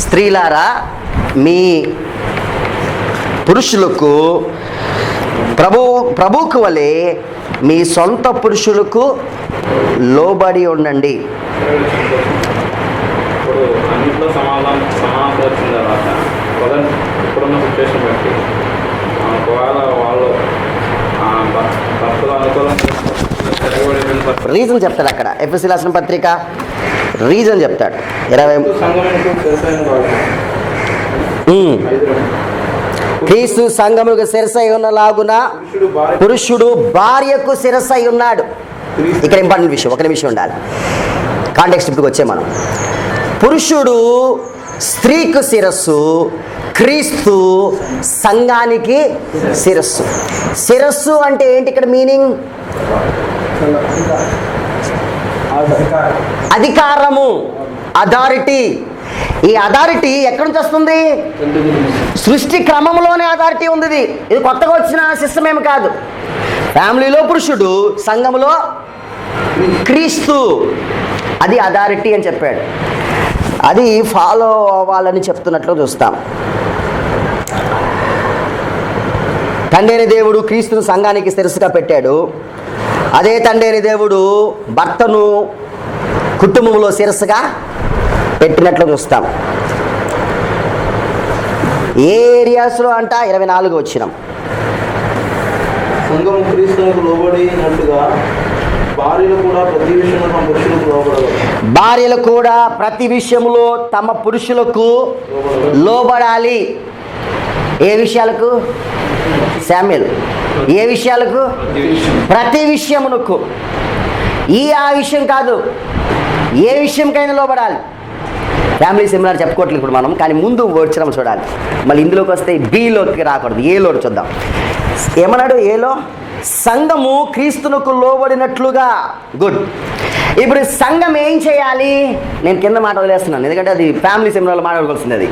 స్త్రీలారా మీ పురుషులకు ప్రభువుకు వలె మీ సొంత పురుషులకు లోబడి ఉండండి. ఇప్పుడు అన్నింటిలో సమానత వచ్చిన తర్వాత ఇప్పుడున్న సిచ్యువేషన్ బట్టి ఒకవేళ వాళ్ళు భర్తలు అనుకూలం రీజన్ చెప్తాడు అక్కడ, ఎఫెసీ రాసిన పత్రిక రీజన్ చెప్తాడు 20. సంఘమునకు శిరసైన వాడు. క్రీస్తు సంఘముకు శిరసై ఉన్నలాగున పురుషుడు భార్యకు శిరసై ఉన్నాడు. ఇక్కడ ఇంపార్టెంట్ విషయం, ఒక నిమిషం ఉండాలి, కాంటెక్స్ట్ ఇప్పటికి వచ్చే మనం. పురుషుడు స్త్రీకు శిరస్సు, క్రీస్తు సంఘానికి శిరస్సు. శిరస్సు అంటే ఏంటి ఇక్కడ మీనింగ్? అధికారము, అథారిటీ. ఈ అథారిటీ ఎక్కడి నుంచి వస్తుంది? సృష్టి క్రమంలోనే అథారిటీ ఉంది. ఇది కొత్తగా వచ్చిన సిస్టమ్ ఏమి కాదు. ఫ్యామిలీలో పురుషుడు, సంఘములో క్రీస్తు, అది అథారిటీ అని చెప్పాడు. అది ఫాలో అవ్వాలని చెప్తున్నట్లు చూస్తాం. తండ్రి అయిన దేవుడు క్రీస్తును సంఘానికి శిరస్సుగా పెట్టాడు. అదే తండ్రి అయిన దేవుడు భర్తను కుటుంబంలో శిరస్సుగా పెట్టినట్లు చూస్తాం. ఏ ఏరియాస్లో అంట? 24 వచ్చినాం. సంఘము క్రీస్తునకు లోబడినట్టుగా భార్యలు కూడా ప్రతి విషయంలో తమ పురుషులకు లోబడాలి. భార్యలు కూడా ప్రతి విషయంలో తమ పురుషులకు లోబడాలి. ఏ విషయాలకు? శామ్యుల్, ఏ విషయాలకు? ప్రతి విషయమునకు. ఆ విషయం కాదు, ఏ విషయంకైనా లోబడాలి. ఫ్యామిలీ సెమినార్ చెప్పుకోవట్లేదు ఇప్పుడు మనం, కానీ ముందు వచ్చినాం చూడాలి. మళ్ళీ ఇందులోకి వస్తే బిలోకి రాకూడదు, ఏలో చూద్దాం. ఏమన్నాడు? ఏలో సంఘము క్రీస్తునకు లోబడినట్లుగా. గుడ్. ఇప్పుడు సంఘం ఏం చేయాలి? నేను కింద మాట వదిలేస్తున్నాను, ఎందుకంటే అది ఫ్యామిలీ సెమినార్లో మాట్లాడుకోవాల్సింది. అది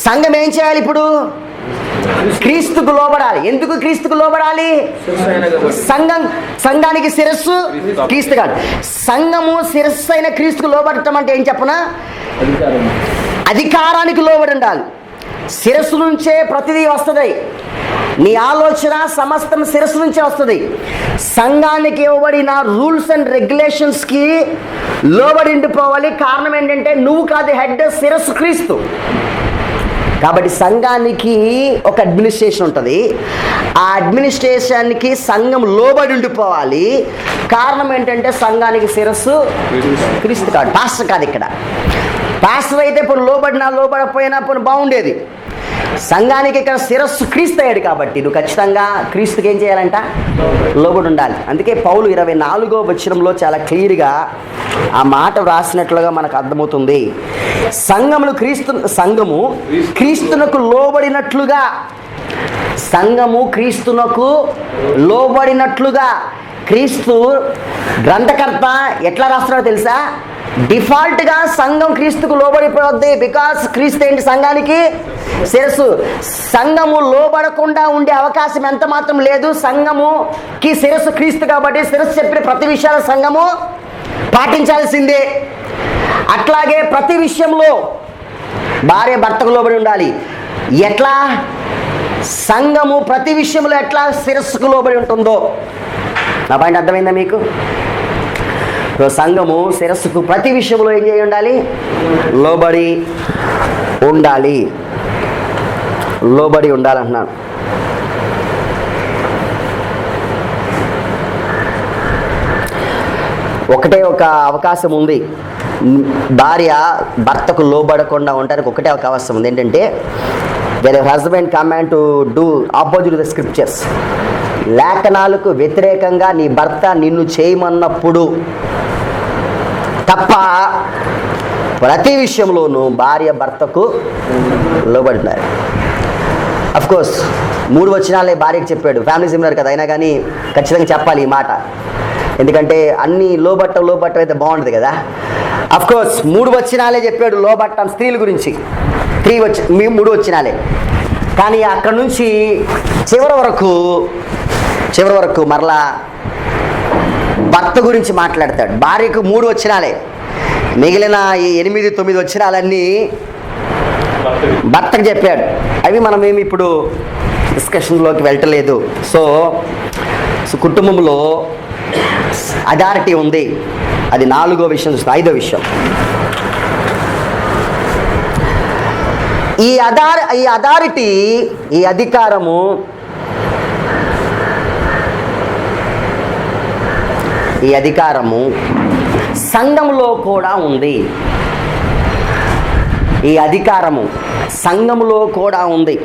సంఘం ఏం చేయాలి ఇప్పుడు? క్రీస్తుకు లోబడాలి. ఎందుకు క్రీస్తుకు లోబడాలి? సంఘానికి శిరస్సు క్రీస్తు కాదు. సంఘము శిరస్సు అయిన క్రీస్తుకు లోబడటం అంటే ఏం చెప్పనా? అధికారానికి లోబడి ఉండాలి. శిరస్సు నుంచే ప్రతిదీ వస్తుంది. నీ ఆలోచన సమస్తం శిరస్సు నుంచే వస్తుంది. సంఘానికి ఇవ్వబడిన రూల్స్ అండ్ రెగ్యులేషన్స్కి లోబడి ఉండిపోవాలి. కారణం ఏంటంటే నువ్వు కాదు హెడ్, శిరస్సు క్రీస్తు. కాబట్టి సంఘానికి ఒక అడ్మినిస్ట్రేషన్ ఉంటుంది. ఆ అడ్మినిస్ట్రేషన్కి సంఘం లోబడి ఉండిపోవాలి. కారణం ఏంటంటే సంఘానికి శిరస్సు క్రీస్తు కాదు, పాస్టర్ కాదు. ఇక్కడ పాస్టర్ అయితే ఇప్పుడు లోబడినా లోబడపోయినా ఇప్పుడు బాగుండేది. సంఘానికి ఇక్కడ శిరస్సు క్రీస్తు అయ్యాడు కాబట్టి నువ్వు ఖచ్చితంగా క్రీస్తుకి ఏం చేయాలంట? లోబడి ఉండాలి. అందుకే పౌలు 24వ వచనంలో చాలా క్లియర్గా ఆ మాట వ్రాసినట్లుగా మనకు అర్థమవుతుంది. సంఘము క్రీస్తునకు లోబడినట్లుగా. సంఘము క్రీస్తునకు లోబడినట్లుగా. క్రీస్తు గ్రంథకర్త ఎట్లా రాస్తున్నాడో తెలుసా? డిఫాల్ట్గా సంఘం క్రీస్తుకు లోబడిపోద్ది. బికాస్ క్రీస్తు ఏంటి? సంఘానికి శిరస్సు. సంఘము లోబడకుండా ఉండే అవకాశం ఎంత మాత్రం లేదు. సంఘముకి శిరస్సు క్రీస్తు కాబట్టి శిరస్సు చెప్పిన ప్రతి విషయాలు సంఘము పాటించాల్సిందే. అట్లాగే ప్రతి విషయంలో భార్య భర్తకు లోబడి ఉండాలి. ఎట్లా? సంఘము ప్రతి విషయంలో ఎట్లా శిరస్సుకు లోబడి ఉంటుందో. నా పాయింట్ అర్థమైందా మీకు? సంఘము శిరస్సుకు ప్రతి విషయంలో ఏం చేయి ఉండాలి? లోబడి ఉండాలి. లోబడి ఉండాలంటున్నాను. ఒకటే ఒక అవకాశం ఉంది. భార్య భర్తకు లోబడకుండా ఉండడానికి ఒకటే అవకాశం ఉంది. ఏంటంటే when husband command to do opposite the scriptures. లేఖనాలకు వ్యతిరేకంగా నీ భర్త నిన్ను చేయమన్నప్పుడు తప్ప ప్రతి విషయంలోనూ భార్య భర్తకు లోబడినారు. అఫ్కోర్స్ 3 వచనాలే భార్యకు చెప్పాడు. ఫ్యామిలీ సెమినార్ కదా, అయినా కానీ ఖచ్చితంగా చెప్పాలి ఈ మాట. ఎందుకంటే అన్ని లోబట్టం అయితే బాగుంటుంది కదా. అఫ్కోర్స్ 3 వచనాలే చెప్పాడు లోబట్టం స్త్రీల గురించి. 3 వచనాలే. కానీ అక్కడి నుంచి చివరి వరకు మరలా భర్త గురించి మాట్లాడతాడు. భార్యకు 3 వచనాలే, మిగిలిన ఈ 8, 9 వచనాలన్నీ భర్తకు చెప్పాడు. అవి మనమేమి ఇప్పుడు డిస్కషన్లోకి వెళ్ళటలేదు. సో కుటుంబంలో అథారిటీ ఉంది. అది 4వ విషయం చూస్తాం. 5వ విషయం, ఈ అథారిటీ, ఈ అధికారము సంఘంలో కూడా ఉంది. ఈ అధికారము సంఘంలో కూడా ఉంది.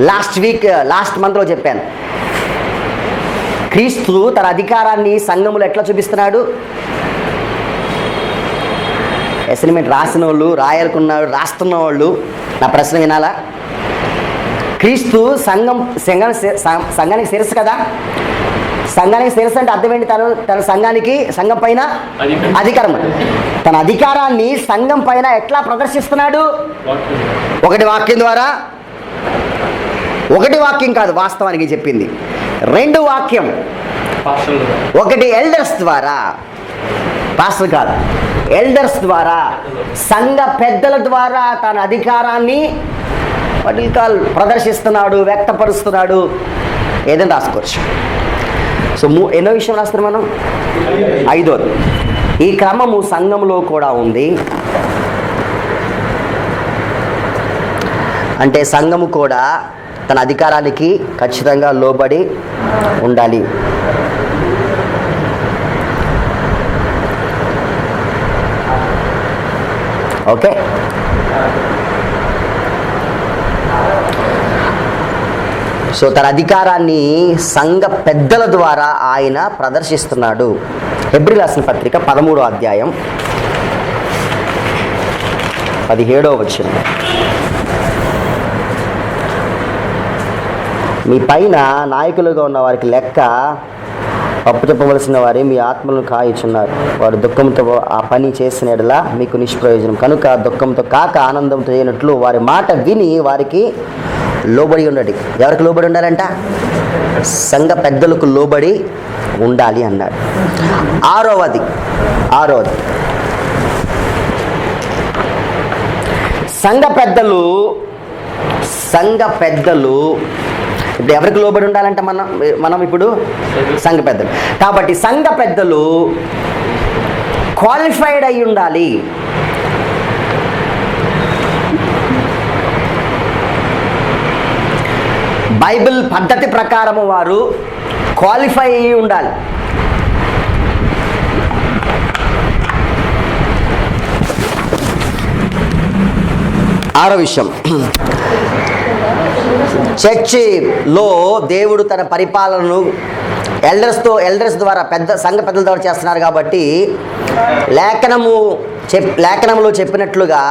లాస్ట్ మంత్లో చెప్పాను, క్రీస్తు తన అధికారాన్ని సంఘములో ఎట్లా చూపిస్తున్నాడు? అసైన్మెంట్ రాసిన వాళ్ళు, రాస్తున్న వాళ్ళు నా ప్రశ్న వినాలా? క్రీస్తు సంఘానికి శిరస్సు కదా. సంఘానికి శిరస్సు అంటే అర్థం ఏంటి? తన సంఘం పైన అధికారం. తన అధికారాన్ని సంఘం పైన ఎట్లా ప్రదర్శిస్తున్నాడు? ఒకటి వాక్యం ద్వారా, ఒకటి వాక్యం కాదు వాస్తవానికి చెప్పింది, 2 వాక్యం. ఒకటి ఎల్డర్స్ ద్వారా, పాస్టర్ కాదు, ఎల్డర్స్ ద్వారా, సంఘ పెద్దల ద్వారా తన అధికారాన్ని ప్రదర్శిస్తున్నాడు, వ్యక్తపరుస్తున్నాడు. ఏదైనా రాసుకోవచ్చు. సో ఎన్నో విషయం రాస్తారు మనం? 5వది. ఈ క్రమము సంఘంలో కూడా ఉంది. అంటే సంఘము కూడా తన అధికారానికి ఖచ్చితంగా లోబడి ఉండాలి. ఓకే, సో తన అధికారాన్ని సంఘ పెద్దల ద్వారా ఆయన ప్రదర్శిస్తున్నాడు. హెబ్రీ రాసిన పత్రిక 13వ అధ్యాయం 17వ వచనం, మీ పైన నాయకులుగా ఉన్న వారికి లెక్క అప్పు చెప్పవలసిన వారే మీ ఆత్మలను కాయిచున్నారు. వారు దుఃఖంతో ఆ పని చేసిన ఎడలా మీకు నిష్ప్రయోజనం. కనుక దుఃఖంతో కాక ఆనందంతో చేయనట్లు వారి మాట విని వారికి లోబడి ఉండండి. ఎవరికి లోబడి ఉండాలంట? సంఘ పెద్దలకు లోబడి ఉండాలి అన్నాడు. 6వది సంఘ పెద్దలు ఇప్పుడు ఎవరికి లోబడి ఉండాలంటే మనం ఇప్పుడు సంఘ పెద్దలు. కాబట్టి సంఘ పెద్దలు క్వాలిఫైడ్ అయి ఉండాలి. బైబిల్ పద్ధతి ప్రకారము వారు క్వాలిఫై అయి ఉండాలి. ఆరో విషయం, చర్చిలో దేవుడు తన పరిపాలనను ఎల్డర్స్ ద్వారా సంఘ పెద్దల ద్వారా చేస్తున్నారు. కాబట్టి లేఖనములో చెప్పినట్లుగా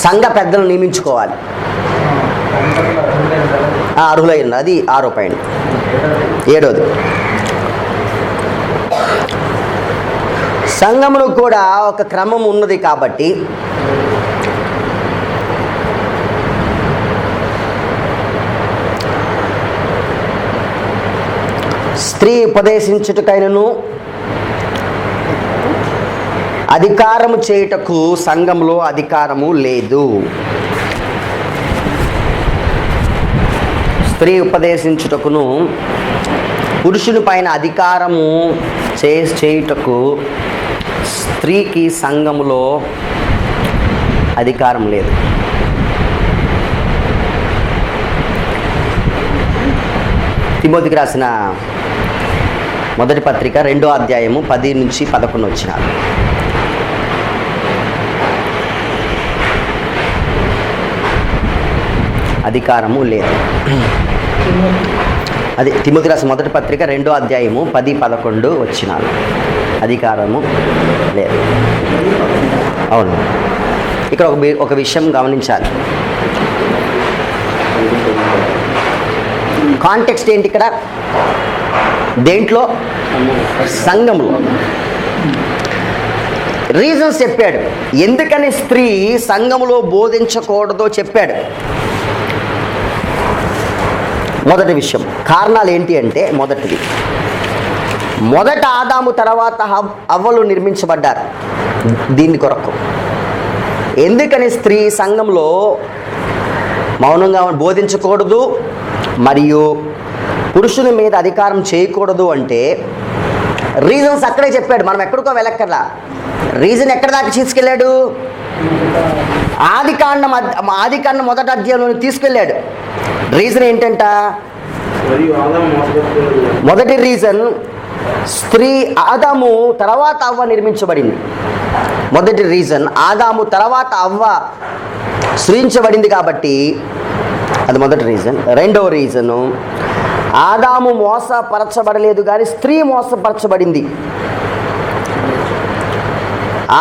సంఘ పెద్దలను నియమించుకోవాలి. అర్హులైంది. అది 6వ పాయింట్. 7వది, సంఘమును కూడా ఒక క్రమం ఉన్నది. కాబట్టి స్త్రీ ఉపదేశించుటకైనను అధికారము చేయుటకు సంఘంలో అధికారము లేదు. స్త్రీ ఉపదేశించుటకును పురుషుని పైన అధికారము చేయుటకు స్త్రీకి సంఘములో అధికారం లేదు. తిమోతికి రాసిన మొదటి పత్రిక 2వ అధ్యాయము 10 నుంచి 11 వచనాలు. అధికారము లేదు. అది తిమోతి రాసిన మొదటి పత్రిక 2వ అధ్యాయము 10, 11 వచనాలు. అధికారము లేదు. అవును, ఇక్కడ ఒక విషయం గమనించాలి. కాంటెక్స్ట్ ఏంటి ఇక్కడ? దేంట్లో? సంఘంలో. రీజన్స్ చెప్పాడు ఎందుకని స్త్రీ సంఘములో బోధించకూడదో చెప్పాడు. మొదటి విషయం, కారణాలు ఏంటి అంటే, మొదట ఆదాము తర్వాత హవ్వలు నిర్మించబడ్డారు దీని కొరకు. ఎందుకని స్త్రీ సంఘంలో మౌనంగా బోధించకూడదు మరియు పురుషుని మీద అధికారం చేయకూడదు అంటే రీజన్స్ అక్కడే చెప్పాడు. మనం ఎక్కడికో వెళ్ళక్కర్లా. రీజన్ ఎక్కడ దాకా తీసుకెళ్ళాడు? ఆదికాండం మొదటి అధ్యాయంలో తీసుకెళ్ళాడు. రీజన్ ఏంటంట? మరియు ఆదాము మోసపరుచుకున్నది. మొదటి రీజన్, స్త్రీ ఆదాము తర్వాత అవ్వ నిర్మించబడింది. మొదటి రీజన్, ఆదాము తర్వాత అవ్వ సృజించబడింది కాబట్టి అది మొదటి రీజన్. రెండవ రీజను, ఆదాము మోసపరచబడలేదు కానీ స్త్రీ మోసపరచబడింది.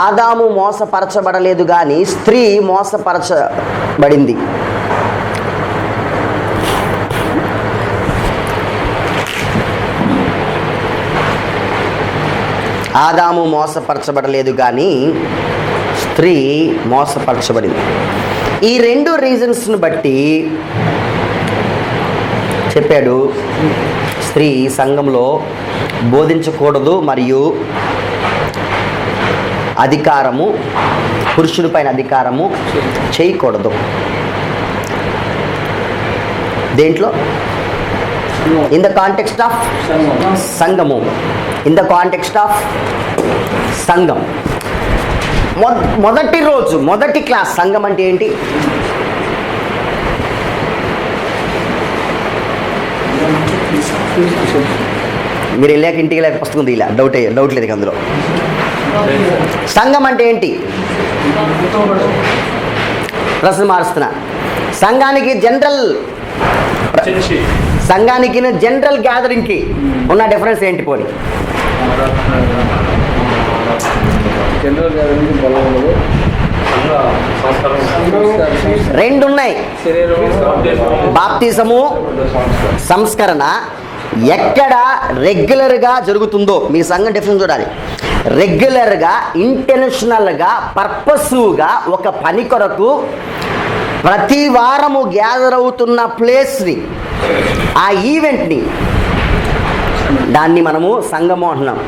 ఆదాము మోసపరచబడలేదు కానీ స్త్రీ మోసపరచబడింది. ఆదాము మోసపరచబడలేదు కానీ స్త్రీ మోసపరచబడింది. ఈ రెండు రీజన్స్ను బట్టి చెప్పాడు, స్త్రీ సంఘంలో బోధించకూడదు మరియు అధికారము, పురుషుని పైన అధికారము చేయకూడదు. దేంట్లో? ఇన్ ద కాంటెక్స్ట్ ఆఫ్ సంఘము. ఇన్ ద కాంటెక్స్ట్ ఆఫ్ సంఘం. మొదటి రోజు, మొదటి క్లాస్ సంఘం అంటే ఏంటి? మీరు వెళ్ళాక ఇంటికి వెళ్ళాక పుస్తకం తీయలే, డౌట్ లేదు అందులో. సంఘం అంటే ఏంటి? ప్రశ్న మారుస్తున్నా. సంఘానికి జనరల్ గ్యాదరింగ్కి ఉన్న డిఫరెన్స్ ఏంటి? పోనీ రెండు ఉన్నాయి. బాప్తిజము, సంస్కరణ ఎక్కడ రెగ్యులర్గా జరుగుతుందో మీ సంఘం డిఫరెన్స్ చూడాలి. రెగ్యులర్గా, ఇంటెన్షనల్గా, పర్పస్గా ఒక పని కొరకు ప్రతి వారము గ్యాదర్ అవుతున్న ప్లేస్ని, ఆ ఈవెంట్ని, దాన్ని మనము సంఘము అంటున్నాం.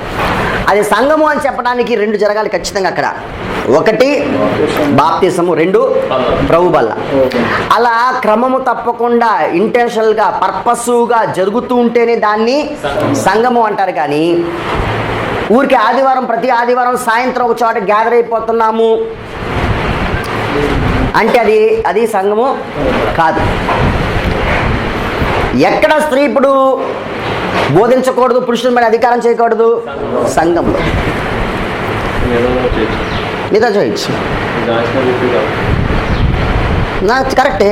అది సంఘము అని చెప్పడానికి రెండు జరగాలి ఖచ్చితంగా అక్కడ. ఒకటి బాప్తిజము, రెండు ప్రభు బల్ల. అలా క్రమము తప్పకుండా ఇంటెన్షనల్గా, పర్పస్గా జరుగుతూ ఉంటేనే దాన్ని సంఘము అంటారు. కానీ ఊరికి ప్రతి ఆదివారం సాయంత్రం ఒక చోట గ్యాదర్ అయిపోతున్నాము అంటే అది సంఘము కాదు. ఎక్కడ స్త్రీ ఇప్పుడు బోధించకూడదు, పురుషుల మీద అధికారం చేయకూడదు? సంఘంలో. మిగతా చేయొచ్చు, నాకు కరెక్టే.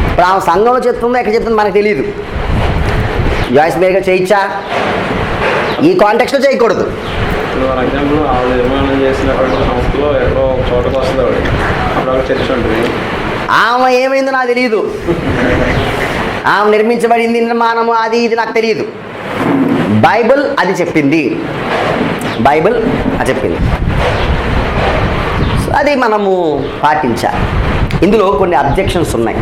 ఇప్పుడు ఆమె సంఘంలో చెప్తుందో ఎక్కడ చెప్తుందో మనకు తెలియదు. జాయిస్ బేగా చేయొచ్చా? ఈ కాంటెక్స్ట్లో చేయకూడదు. ఫర్ ఎగ్జాంపుల్ ఆవిడ నిర్మాణం చేసినటువంటి సంస్థలో ఎక్కడో ఒక చోటకు వస్తుంది ఆవిడ, అప్పుడు చర్చ ఉంటుంది. ఆమె ఏమైందో నాకు తెలియదు. ఆమె నిర్మించబడింది, నిర్మాణము, అది ఇది నాకు తెలియదు. బైబిల్ అది చెప్పింది. సో అది మనము పాటించాలి. ఇందులో కొన్ని అబ్జెక్షన్స్ ఉన్నాయి.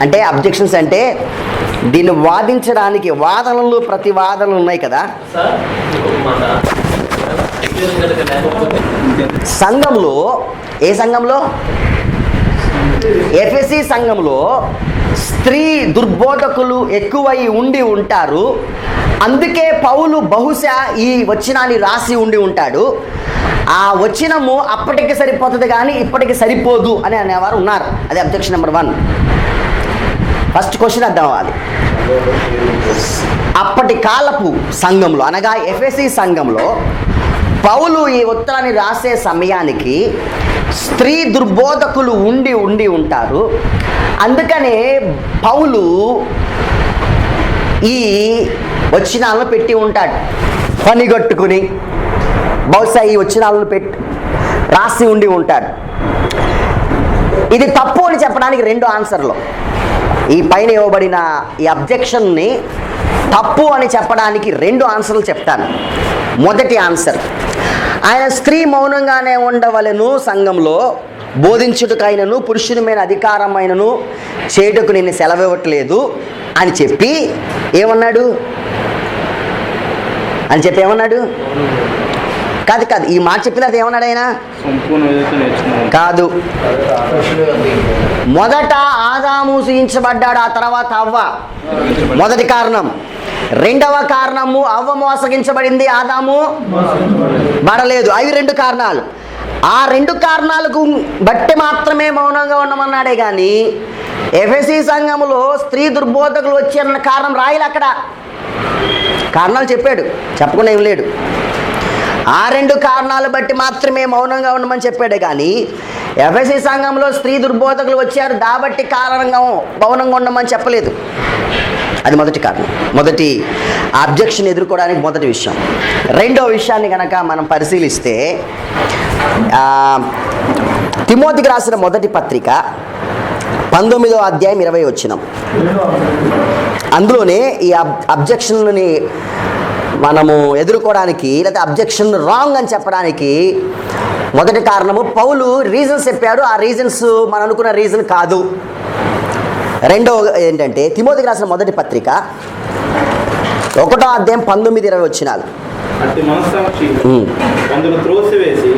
అంటే అబ్జెక్షన్స్ అంటే దీన్ని వాదించడానికి వాదనలు, ప్రతివాదనలు ఉన్నాయి కదా. సంఘంలో, ఏ సంఘంలో? ఎఫెసీ సంఘంలో స్త్రీ దుర్బోధకులు ఎక్కువై ఉండి ఉంటారు. అందుకే పౌలు బహుశా ఈ వచనాన్ని రాసి ఉండి ఉంటాడు. ఆ వచనము అప్పటికి సరిపోతుంది కానీ ఇప్పటికి సరిపోదు అని అనేవారు ఉన్నారు. అది అబ్జెక్షన్ నెంబర్ 1. ఫస్ట్ క్వశ్చన్ అర్థం అవ్వాలి. అప్పటి కాలపు సంఘంలో అనగా ఎఫెసీ సంఘంలో పౌలు ఈ ఉత్తరాన్ని రాసే సమయానికి స్త్రీ దుర్బోధకులు ఉండి ఉంటారు. అందుకనే పౌలు ఈ వచనాలను పెట్టి ఉంటాడు. పనిగట్టుకుని బహుశా ఈ వచనాలను రాసి ఉండి ఉంటాడు. ఇది తప్పు అని చెప్పడానికి 2 ఆన్సర్లు. ఈ పైన ఇవ్వబడిన ఈ అబ్జెక్షన్ని తప్పు అని చెప్పడానికి 2 ఆన్సర్లు చెప్తాను. మొదటి ఆన్సర్, ఆయన స్త్రీ మౌనంగానే ఉండవలెను సంఘంలో బోధించుటకైనను పురుషుని మీద అధికారమైనను చేయుటకు నేను సెలవివ్వట్లేదు అని చెప్పి ఏమన్నాడు కాదు ఈ మాట చెప్పిన తర్వాత ఏమన్నాడు ఆయన? సంపూర్ణ విధంగా నేర్చుకున్నాను. కాదు, మొదట ఆదాము సృజించబడ్డాడు, ఆ తర్వాత అవ్వ. మొదటి కారణం. రెండవ కారణము అవ్వ మోసగించబడింది, ఆదాము పడలేదు. అవి రెండు కారణాలు. ఆ రెండు కారణాలకు బట్టి మాత్రమే మౌనంగా ఉండమన్నాడే కానీ ఎఫెసీ సంఘములో స్త్రీ దుర్బోధకులు వచ్చే కారణం రాయలు. అక్కడ కారణాలు చెప్పాడు, చెప్పకుండా ఏం లేడు. ఆ రెండు కారణాలు బట్టి మాత్రమే మౌనంగా ఉండమని చెప్పాడే కానీ ఎఫెసీ సంఘంలో స్త్రీ దుర్బోధకులు వచ్చారు కాబట్టి కారణంగా మౌనంగా ఉండమని చెప్పలేదు. అది మొదటి కారణం, మొదటి అబ్జెక్షన్ ఎదుర్కోవడానికి మొదటి విషయం. రెండో విషయాన్ని కనుక మనం పరిశీలిస్తే తిమోతికి రాసిన మొదటి పత్రిక 19వ అధ్యాయం 20వ వచనం. అందులోనే ఈ అబ్జెక్షన్ని మనము ఎదుర్కోవడానికి లేదా అబ్జెక్షన్ రాంగ్ అని చెప్పడానికి మొదటి కారణము పౌలు రీజన్స్ చెప్పాడు. ఆ రీజన్స్ మనం అనుకున్న రీజన్ కాదు. రెండో ఏంటంటే తిమోతికి రాసిన మొదటి పత్రిక 1వ అధ్యాయం 19-20 వచనాలు. అట్టి మనస్సాక్షి కొందరు త్రోసివేసి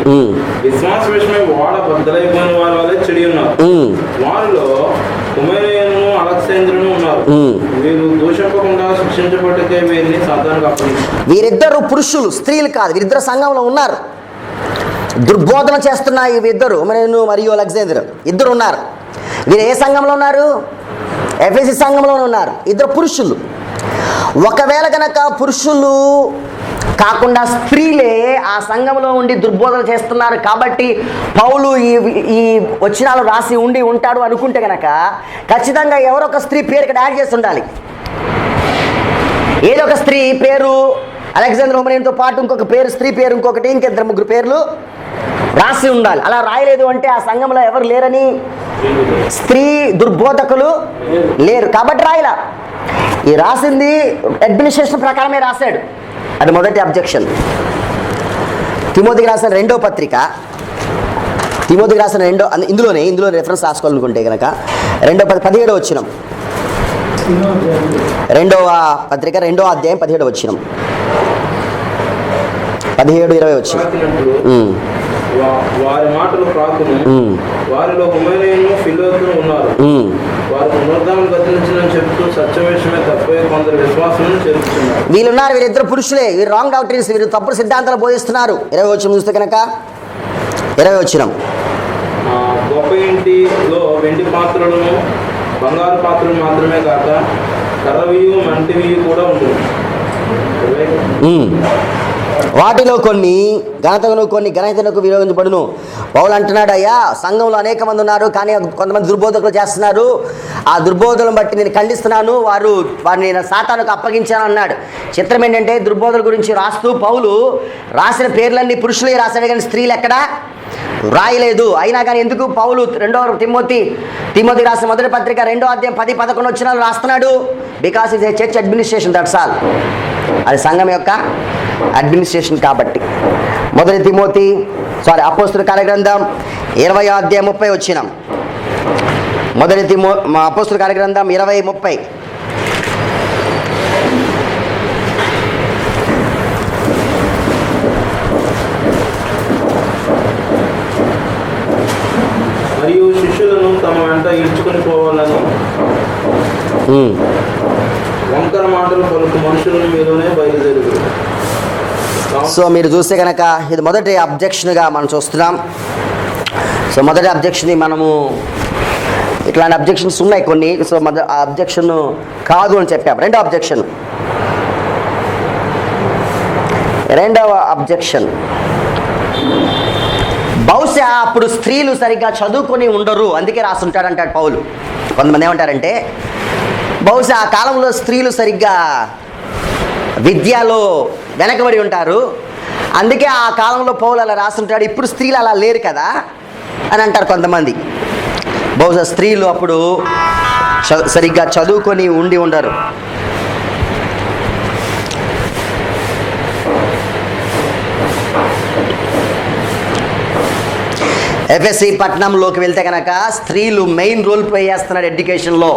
విశ్వాస విషయమై వాడ బద్దలైపోయిన వారి వల్లే చెడి ఉన్నారు. వారిలో హుమేనయును అలెగ్జాంద్రును ఉన్నారు. వీరు దూషింపకుండా శిక్షించబడితే వీరిని సాధారణంగా అప్పగించారు. వీరిద్దరు పురుషులు, స్త్రీలు కాదు. వీరిద్దరు సంఘంలో ఉన్నారు, దుర్బోధన చేస్తున్న వీరిద్దరు హుమేనయును మరియు అలెగ్జాంద్రు ఇద్దరు ఉన్నారు. వీరు ఏ సంఘంలో ఉన్నారు? ఎఫెసీ సంఘంలోనే ఉన్నారు. ఇద్దరు పురుషులు. ఒకవేళ కనుక పురుషులు కాకుండా స్త్రీలే ఆ సంఘంలో ఉండి దుర్బోధన చేస్తున్నారు కాబట్టి పౌలు ఈ వచనాలు రాసి ఉంటాడు అనుకుంటే కనుక ఖచ్చితంగా ఎవరో ఒక స్త్రీ పేరు ఇక్కడ యాడ్ చేసి ఉండాలి. ఏదో ఒక స్త్రీ పేరు అలెగ్జాండర్ హుమేనయుతో పాటు ఇంకొక పేరు, స్త్రీ పేరు ఇంకొకటి, ఇంకిద్దరు ముగ్గురు పేర్లు రాసి ఉండాలి. అలా రాయలేదు అంటే ఆ సంఘంలో ఎవరు లేరని, స్త్రీ దుర్బోధకులు లేరు కాబట్టి రాయలా. ఈ రాసింది అడ్మినిస్ట్రేషన్ ప్రకారమే రాశాడు. అది మొదటి అబ్జెక్షన్. తిమోతికి రాసిన రెండో పత్రిక, తిమోతికి రాసిన ఇందులో రెఫరెన్స్ రాసుకోవాలనుకుంటే కనుక 17వ వచనం. రెండవ పత్రిక 2వ అధ్యాయం 17వ వచనం, 17-20 వచనం. వారి మాటలు ప్రాకును వారిలో హుమేనయును ఫిలోతును ఉన్నారు. వారు పునరుద్ధానం గతించిందని చెప్తూ సత్యవేషమే తప్పే కొందరు విశ్వాసం చేరుతున్నారు. వీళ్ళున్నారు, వీరిద్దరు పురుషులే. వీరు రాంగ్ డాక్టరీన్స్, వీరు తప్పుడు సిద్ధాంతాలు బోధిస్తున్నారు. 20వ వచనం చూస్తే కనుక 20వ వచనం. గొప్ప ఇంటిలో వెండి పాత్రలను బంగారు పాత్రలు మాత్రమే కాక కర్రవియు మంటివియు కూడా ఉంటుంది. వాటిలో కొన్ని ఘనతలకు వినియోగించబడును. పౌలు అంటున్నాడు, అయ్యా సంఘంలో అనేక మంది ఉన్నారు కానీ కొంతమంది దుర్బోధకులు చేస్తున్నారు. ఆ దుర్బోధలను బట్టి నేను ఖండిస్తున్నాను, వారిని నేను సాతానుకు అప్పగించాను అన్నాడు. చిత్రం ఏంటంటే దుర్బోధల గురించి రాస్తూ పౌలు రాసిన పేర్లన్నీ పురుషులే రాశాడు కానీ స్త్రీలు ఎక్కడా రాయలేదు. అయినా కానీ ఎందుకు పౌలు తిమోతికి రాసిన మొదటి పత్రిక 2వ అధ్యాయం 10-11 వచనాలు రాస్తున్నాడు? Because it's a church administration, that's all. అది సంఘం యొక్క అడ్మినిస్ట్రేషన్ కాబట్టి. అపోస్తలుల కార్యగ్రంథం 20వ అధ్యాయం 30 వచనం. అపోస్తలుల కార్యగ్రంథం 20:30. మరియు శిష్యులను తమ వెంట ఈడ్చుకొని పోవాలని వంకర మాటలు పలుకు మనుషులను మీలోనే బయలుదేరు. సో మీరు చూస్తే కనుక ఇది మొదటి అబ్జెక్షన్గా మనం చూస్తున్నాం. సో మొదటి అబ్జెక్షన్ మనము ఇట్లాంటి అబ్జెక్షన్స్ ఉన్నాయి కొన్ని. సో ఆ అబ్జెక్షన్ కాదు అని చెప్పాం. రెండవ అబ్జెక్షన్ బహుశా అప్పుడు స్త్రీలు సరిగ్గా చదువుకొని ఉండరు, అందుకే రాసుంటాడంటాడు పౌలు. కొంతమంది ఏమంటారంటే బహుశా ఆ కాలంలో స్త్రీలు సరిగ్గా విద్యలో వెనకబడి ఉంటారు, అందుకే ఆ కాలంలో పౌలు అలా రాస్తుంటాడు. ఇప్పుడు స్త్రీలు అలా లేరు కదా అని అంటారు కొంతమంది. బహుశా స్త్రీలు అప్పుడు సరిగ్గా చదువుకొని ఉండరు. ఎఫ్ఎస్సి పట్టణంలోకి వెళ్తే కనుక స్త్రీలు మెయిన్ రోల్ ప్లే చేస్తున్నారు ఎడ్యుకేషన్లో.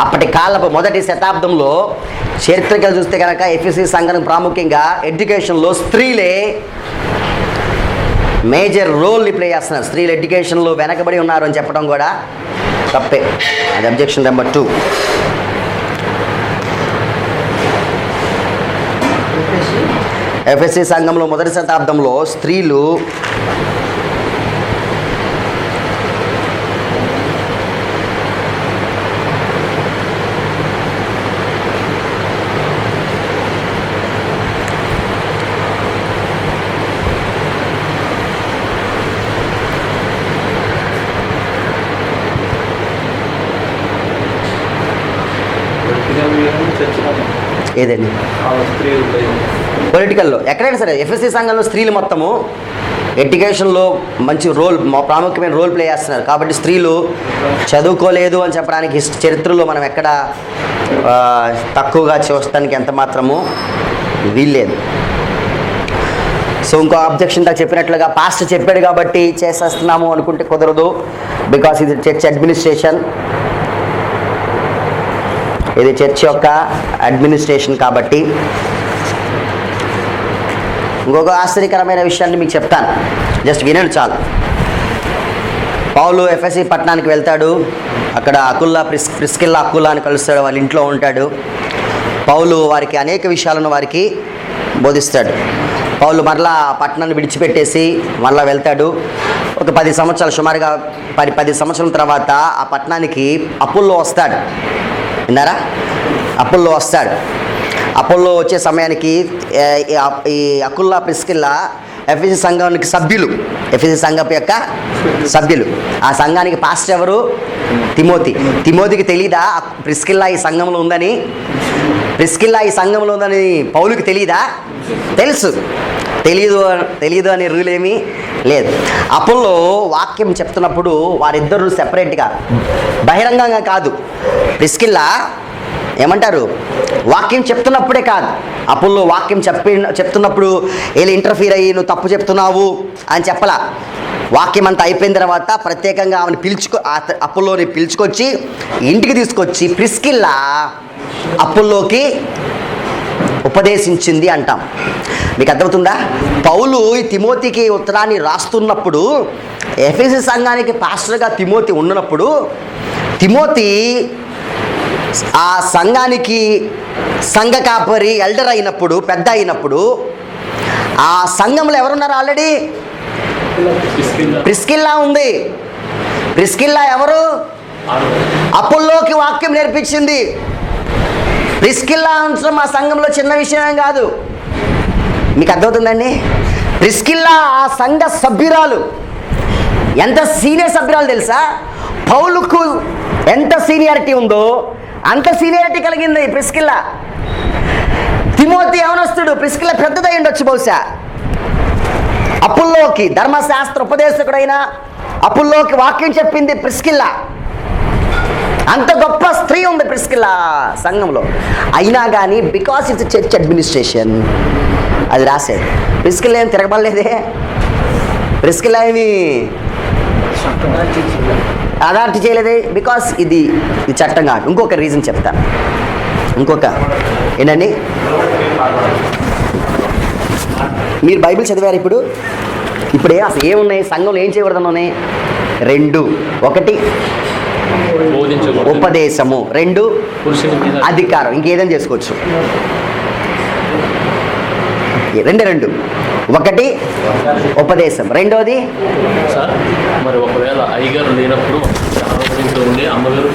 అప్పటి కాలపు మొదటి శతాబ్దంలో చరిత్రగా చూస్తే కనుక ఎఫ్ఎస్సి సంఘానికి ప్రాముఖ్యంగా ఎడ్యుకేషన్లో స్త్రీలే మేజర్ రోల్ని ప్లే చేస్తున్నారు. స్త్రీలు ఎడ్యుకేషన్లో వెనకబడి ఉన్నారు అని చెప్పడం కూడా తప్పే. అది అబ్జెక్షన్ నెంబర్ 2. ఎఫ్ఎస్సి సంఘంలో మొదటి శతాబ్దంలో స్త్రీలు ఏదండి పొలిటికల్లో ఎక్కడైనా సరే ఎఫ్ఎస్సి సంఘంలో స్త్రీలు మొత్తము ఎడ్యుకేషన్లో మంచి రోల్ ప్రాముఖ్యమైన రోల్ ప్లే చేస్తున్నారు. కాబట్టి స్త్రీలు చదువుకోలేదు అని చెప్పడానికి చరిత్రలో మనం ఎక్కడ తక్కువగా చూడటానికి ఎంత మాత్రము వీల్లేదు. సో ఇంకో అబ్జెక్షన్ దా చెప్పినట్లుగా పాస్టర్ చెప్పాడు కాబట్టి చేసేస్తున్నాము అనుకుంటే కుదరదు. బికాస్ ఇది చర్చ్ అడ్మినిస్ట్రేషన్, ఇది చర్చ్ యొక్క అడ్మినిస్ట్రేషన్. కాబట్టి ఇంకొక ఆశ్చర్యకరమైన విషయాన్ని మీకు చెప్తాను, జస్ట్ వినండి చాలు. పౌలు ఎఫ్ఎస్సి పట్టణానికి వెళ్తాడు. అక్కడ ప్రిస్కిల్లా అకుల్లా అని కలుస్తాడు. వాళ్ళ ఇంట్లో ఉంటాడు. పౌలు వారికి అనేక విషయాలను వారికి బోధిస్తాడు. పౌలు మరలా పట్టణాన్ని విడిచిపెట్టేసి మరలా వెళ్తాడు. ఒక 10 సంవత్సరాలు సుమారుగా 10 సంవత్సరాల తర్వాత ఆ పట్టణానికి అపోల్లో వస్తాడు. విన్నారా? అపోల్లో వస్తాడు. అపోల్లో వచ్చే సమయానికి ఈ అకుల్లా ప్రిస్కిల్లా ఎఫ్ఎస్సి సంఘానికి సభ్యులు, ఎఫ్ఎస్సి సంఘం యొక్క సభ్యులు. ఆ సంఘానికి పాస్టర్ ఎవరు? తిమోతికి తెలీదా ప్రిస్కిల్లా ఈ సంఘంలో ఉందని? ప్రిస్కిల్లా ఈ సంఘంలో ఉందని పౌలుకి తెలీదా? తెలుసు. తెలీదు అనే రూల్ ఏమీ లేదు. అపోల్లో వాక్యం చెప్తున్నప్పుడు వారిద్దరూ సెపరేట్గా బహిరంగంగా కాదు, ప్రిస్కిల్లా ఏమంటారు వాక్యం చెప్తున్నప్పుడే కాదు, అపోల్లో వాక్యం చెప్తున్నప్పుడు వీళ్ళు ఇంటర్ఫీర్ అయ్యి నువ్వు తప్పు చెప్తున్నావు అని చెప్పలా. వాక్యం అంతా అయిపోయిన తర్వాత ప్రత్యేకంగా ఆమెను అపోల్లోని పిలుచుకొచ్చి ఇంటికి తీసుకొచ్చి ప్రిస్కిల్లా అపోల్లోకి ఉపదేశించింది అంటాం. మీకు అర్థమవుతుందా? పౌలు తిమోతికి ఉత్తరాన్ని రాస్తున్నప్పుడు ఎఫెసీ సంఘానికి పాస్టర్గా తిమోతి ఉన్నప్పుడు తిమోతి ఆ సంఘానికి సంఘ కాపరి ఎల్డర్ అయినప్పుడు, పెద్ద అయినప్పుడు ఆ సంఘంలో ఎవరున్నారు? ఆల్రెడీ ప్రిస్కిల్లా ఉంది. ప్రిస్కిల్లా ఎవరు? అపోల్లోకి వాక్యం నేర్పించింది. ప్రిస్కిల్లా ఉంచడం ఆ సంఘంలో చిన్న విషయం కాదు. మీకు అర్థమవుతుందండి? ప్రిస్కిల్లా ఆ సంఘ సభ్యురాలు. ఎంత సీనియర్ సభ్యురాలు తెలుసా? పౌలుకు ఎంత సీనియారిటీ ఉందో అంత సీనియారిటీ కలిగింది ప్రిస్కిల్లా. తిమోతి యవనస్తుడు, ప్రిస్కిల్లా పెద్దదై ఉండొచ్చు బహుశా. అపోల్లోకి ధర్మశాస్త్ర ఉపదేశకుడైన అపోల్లోకి వాక్యం చెప్పింది ప్రిస్కిల్లా. అంత గొప్ప స్త్రీ ఉంది ప్రిస్కిల్లా సంఘంలో. అయినా కానీ బికాస్ ఇట్స్ చర్చ్ అడ్మినిస్ట్రేషన్ అది రాశాడు. ప్రిస్కిల్లా ఏం తిరగబడలేదే. ప్రిస్కిల్లా ఏమి అథారిటీ చేయలేదే. బికాస్ ఇది చట్టం కాదు. ఇంకొక రీజన్ చెప్తాను. ఏంటండి, మీరు బైబిల్ చదివారు ఇప్పుడు అసలు ఏమున్నాయి సంఘంలో? ఏం చేయకూడదన్నాయి? 2. 1 ఉపదేశము, 2 అధికారం. ఇంకేదైనా చేసుకోవచ్చు. 2 1 ఉపదేశం, 2ది మరి ఒకవేళ అయ్యగారు లేనప్పుడు ఉండి అమ్మగారు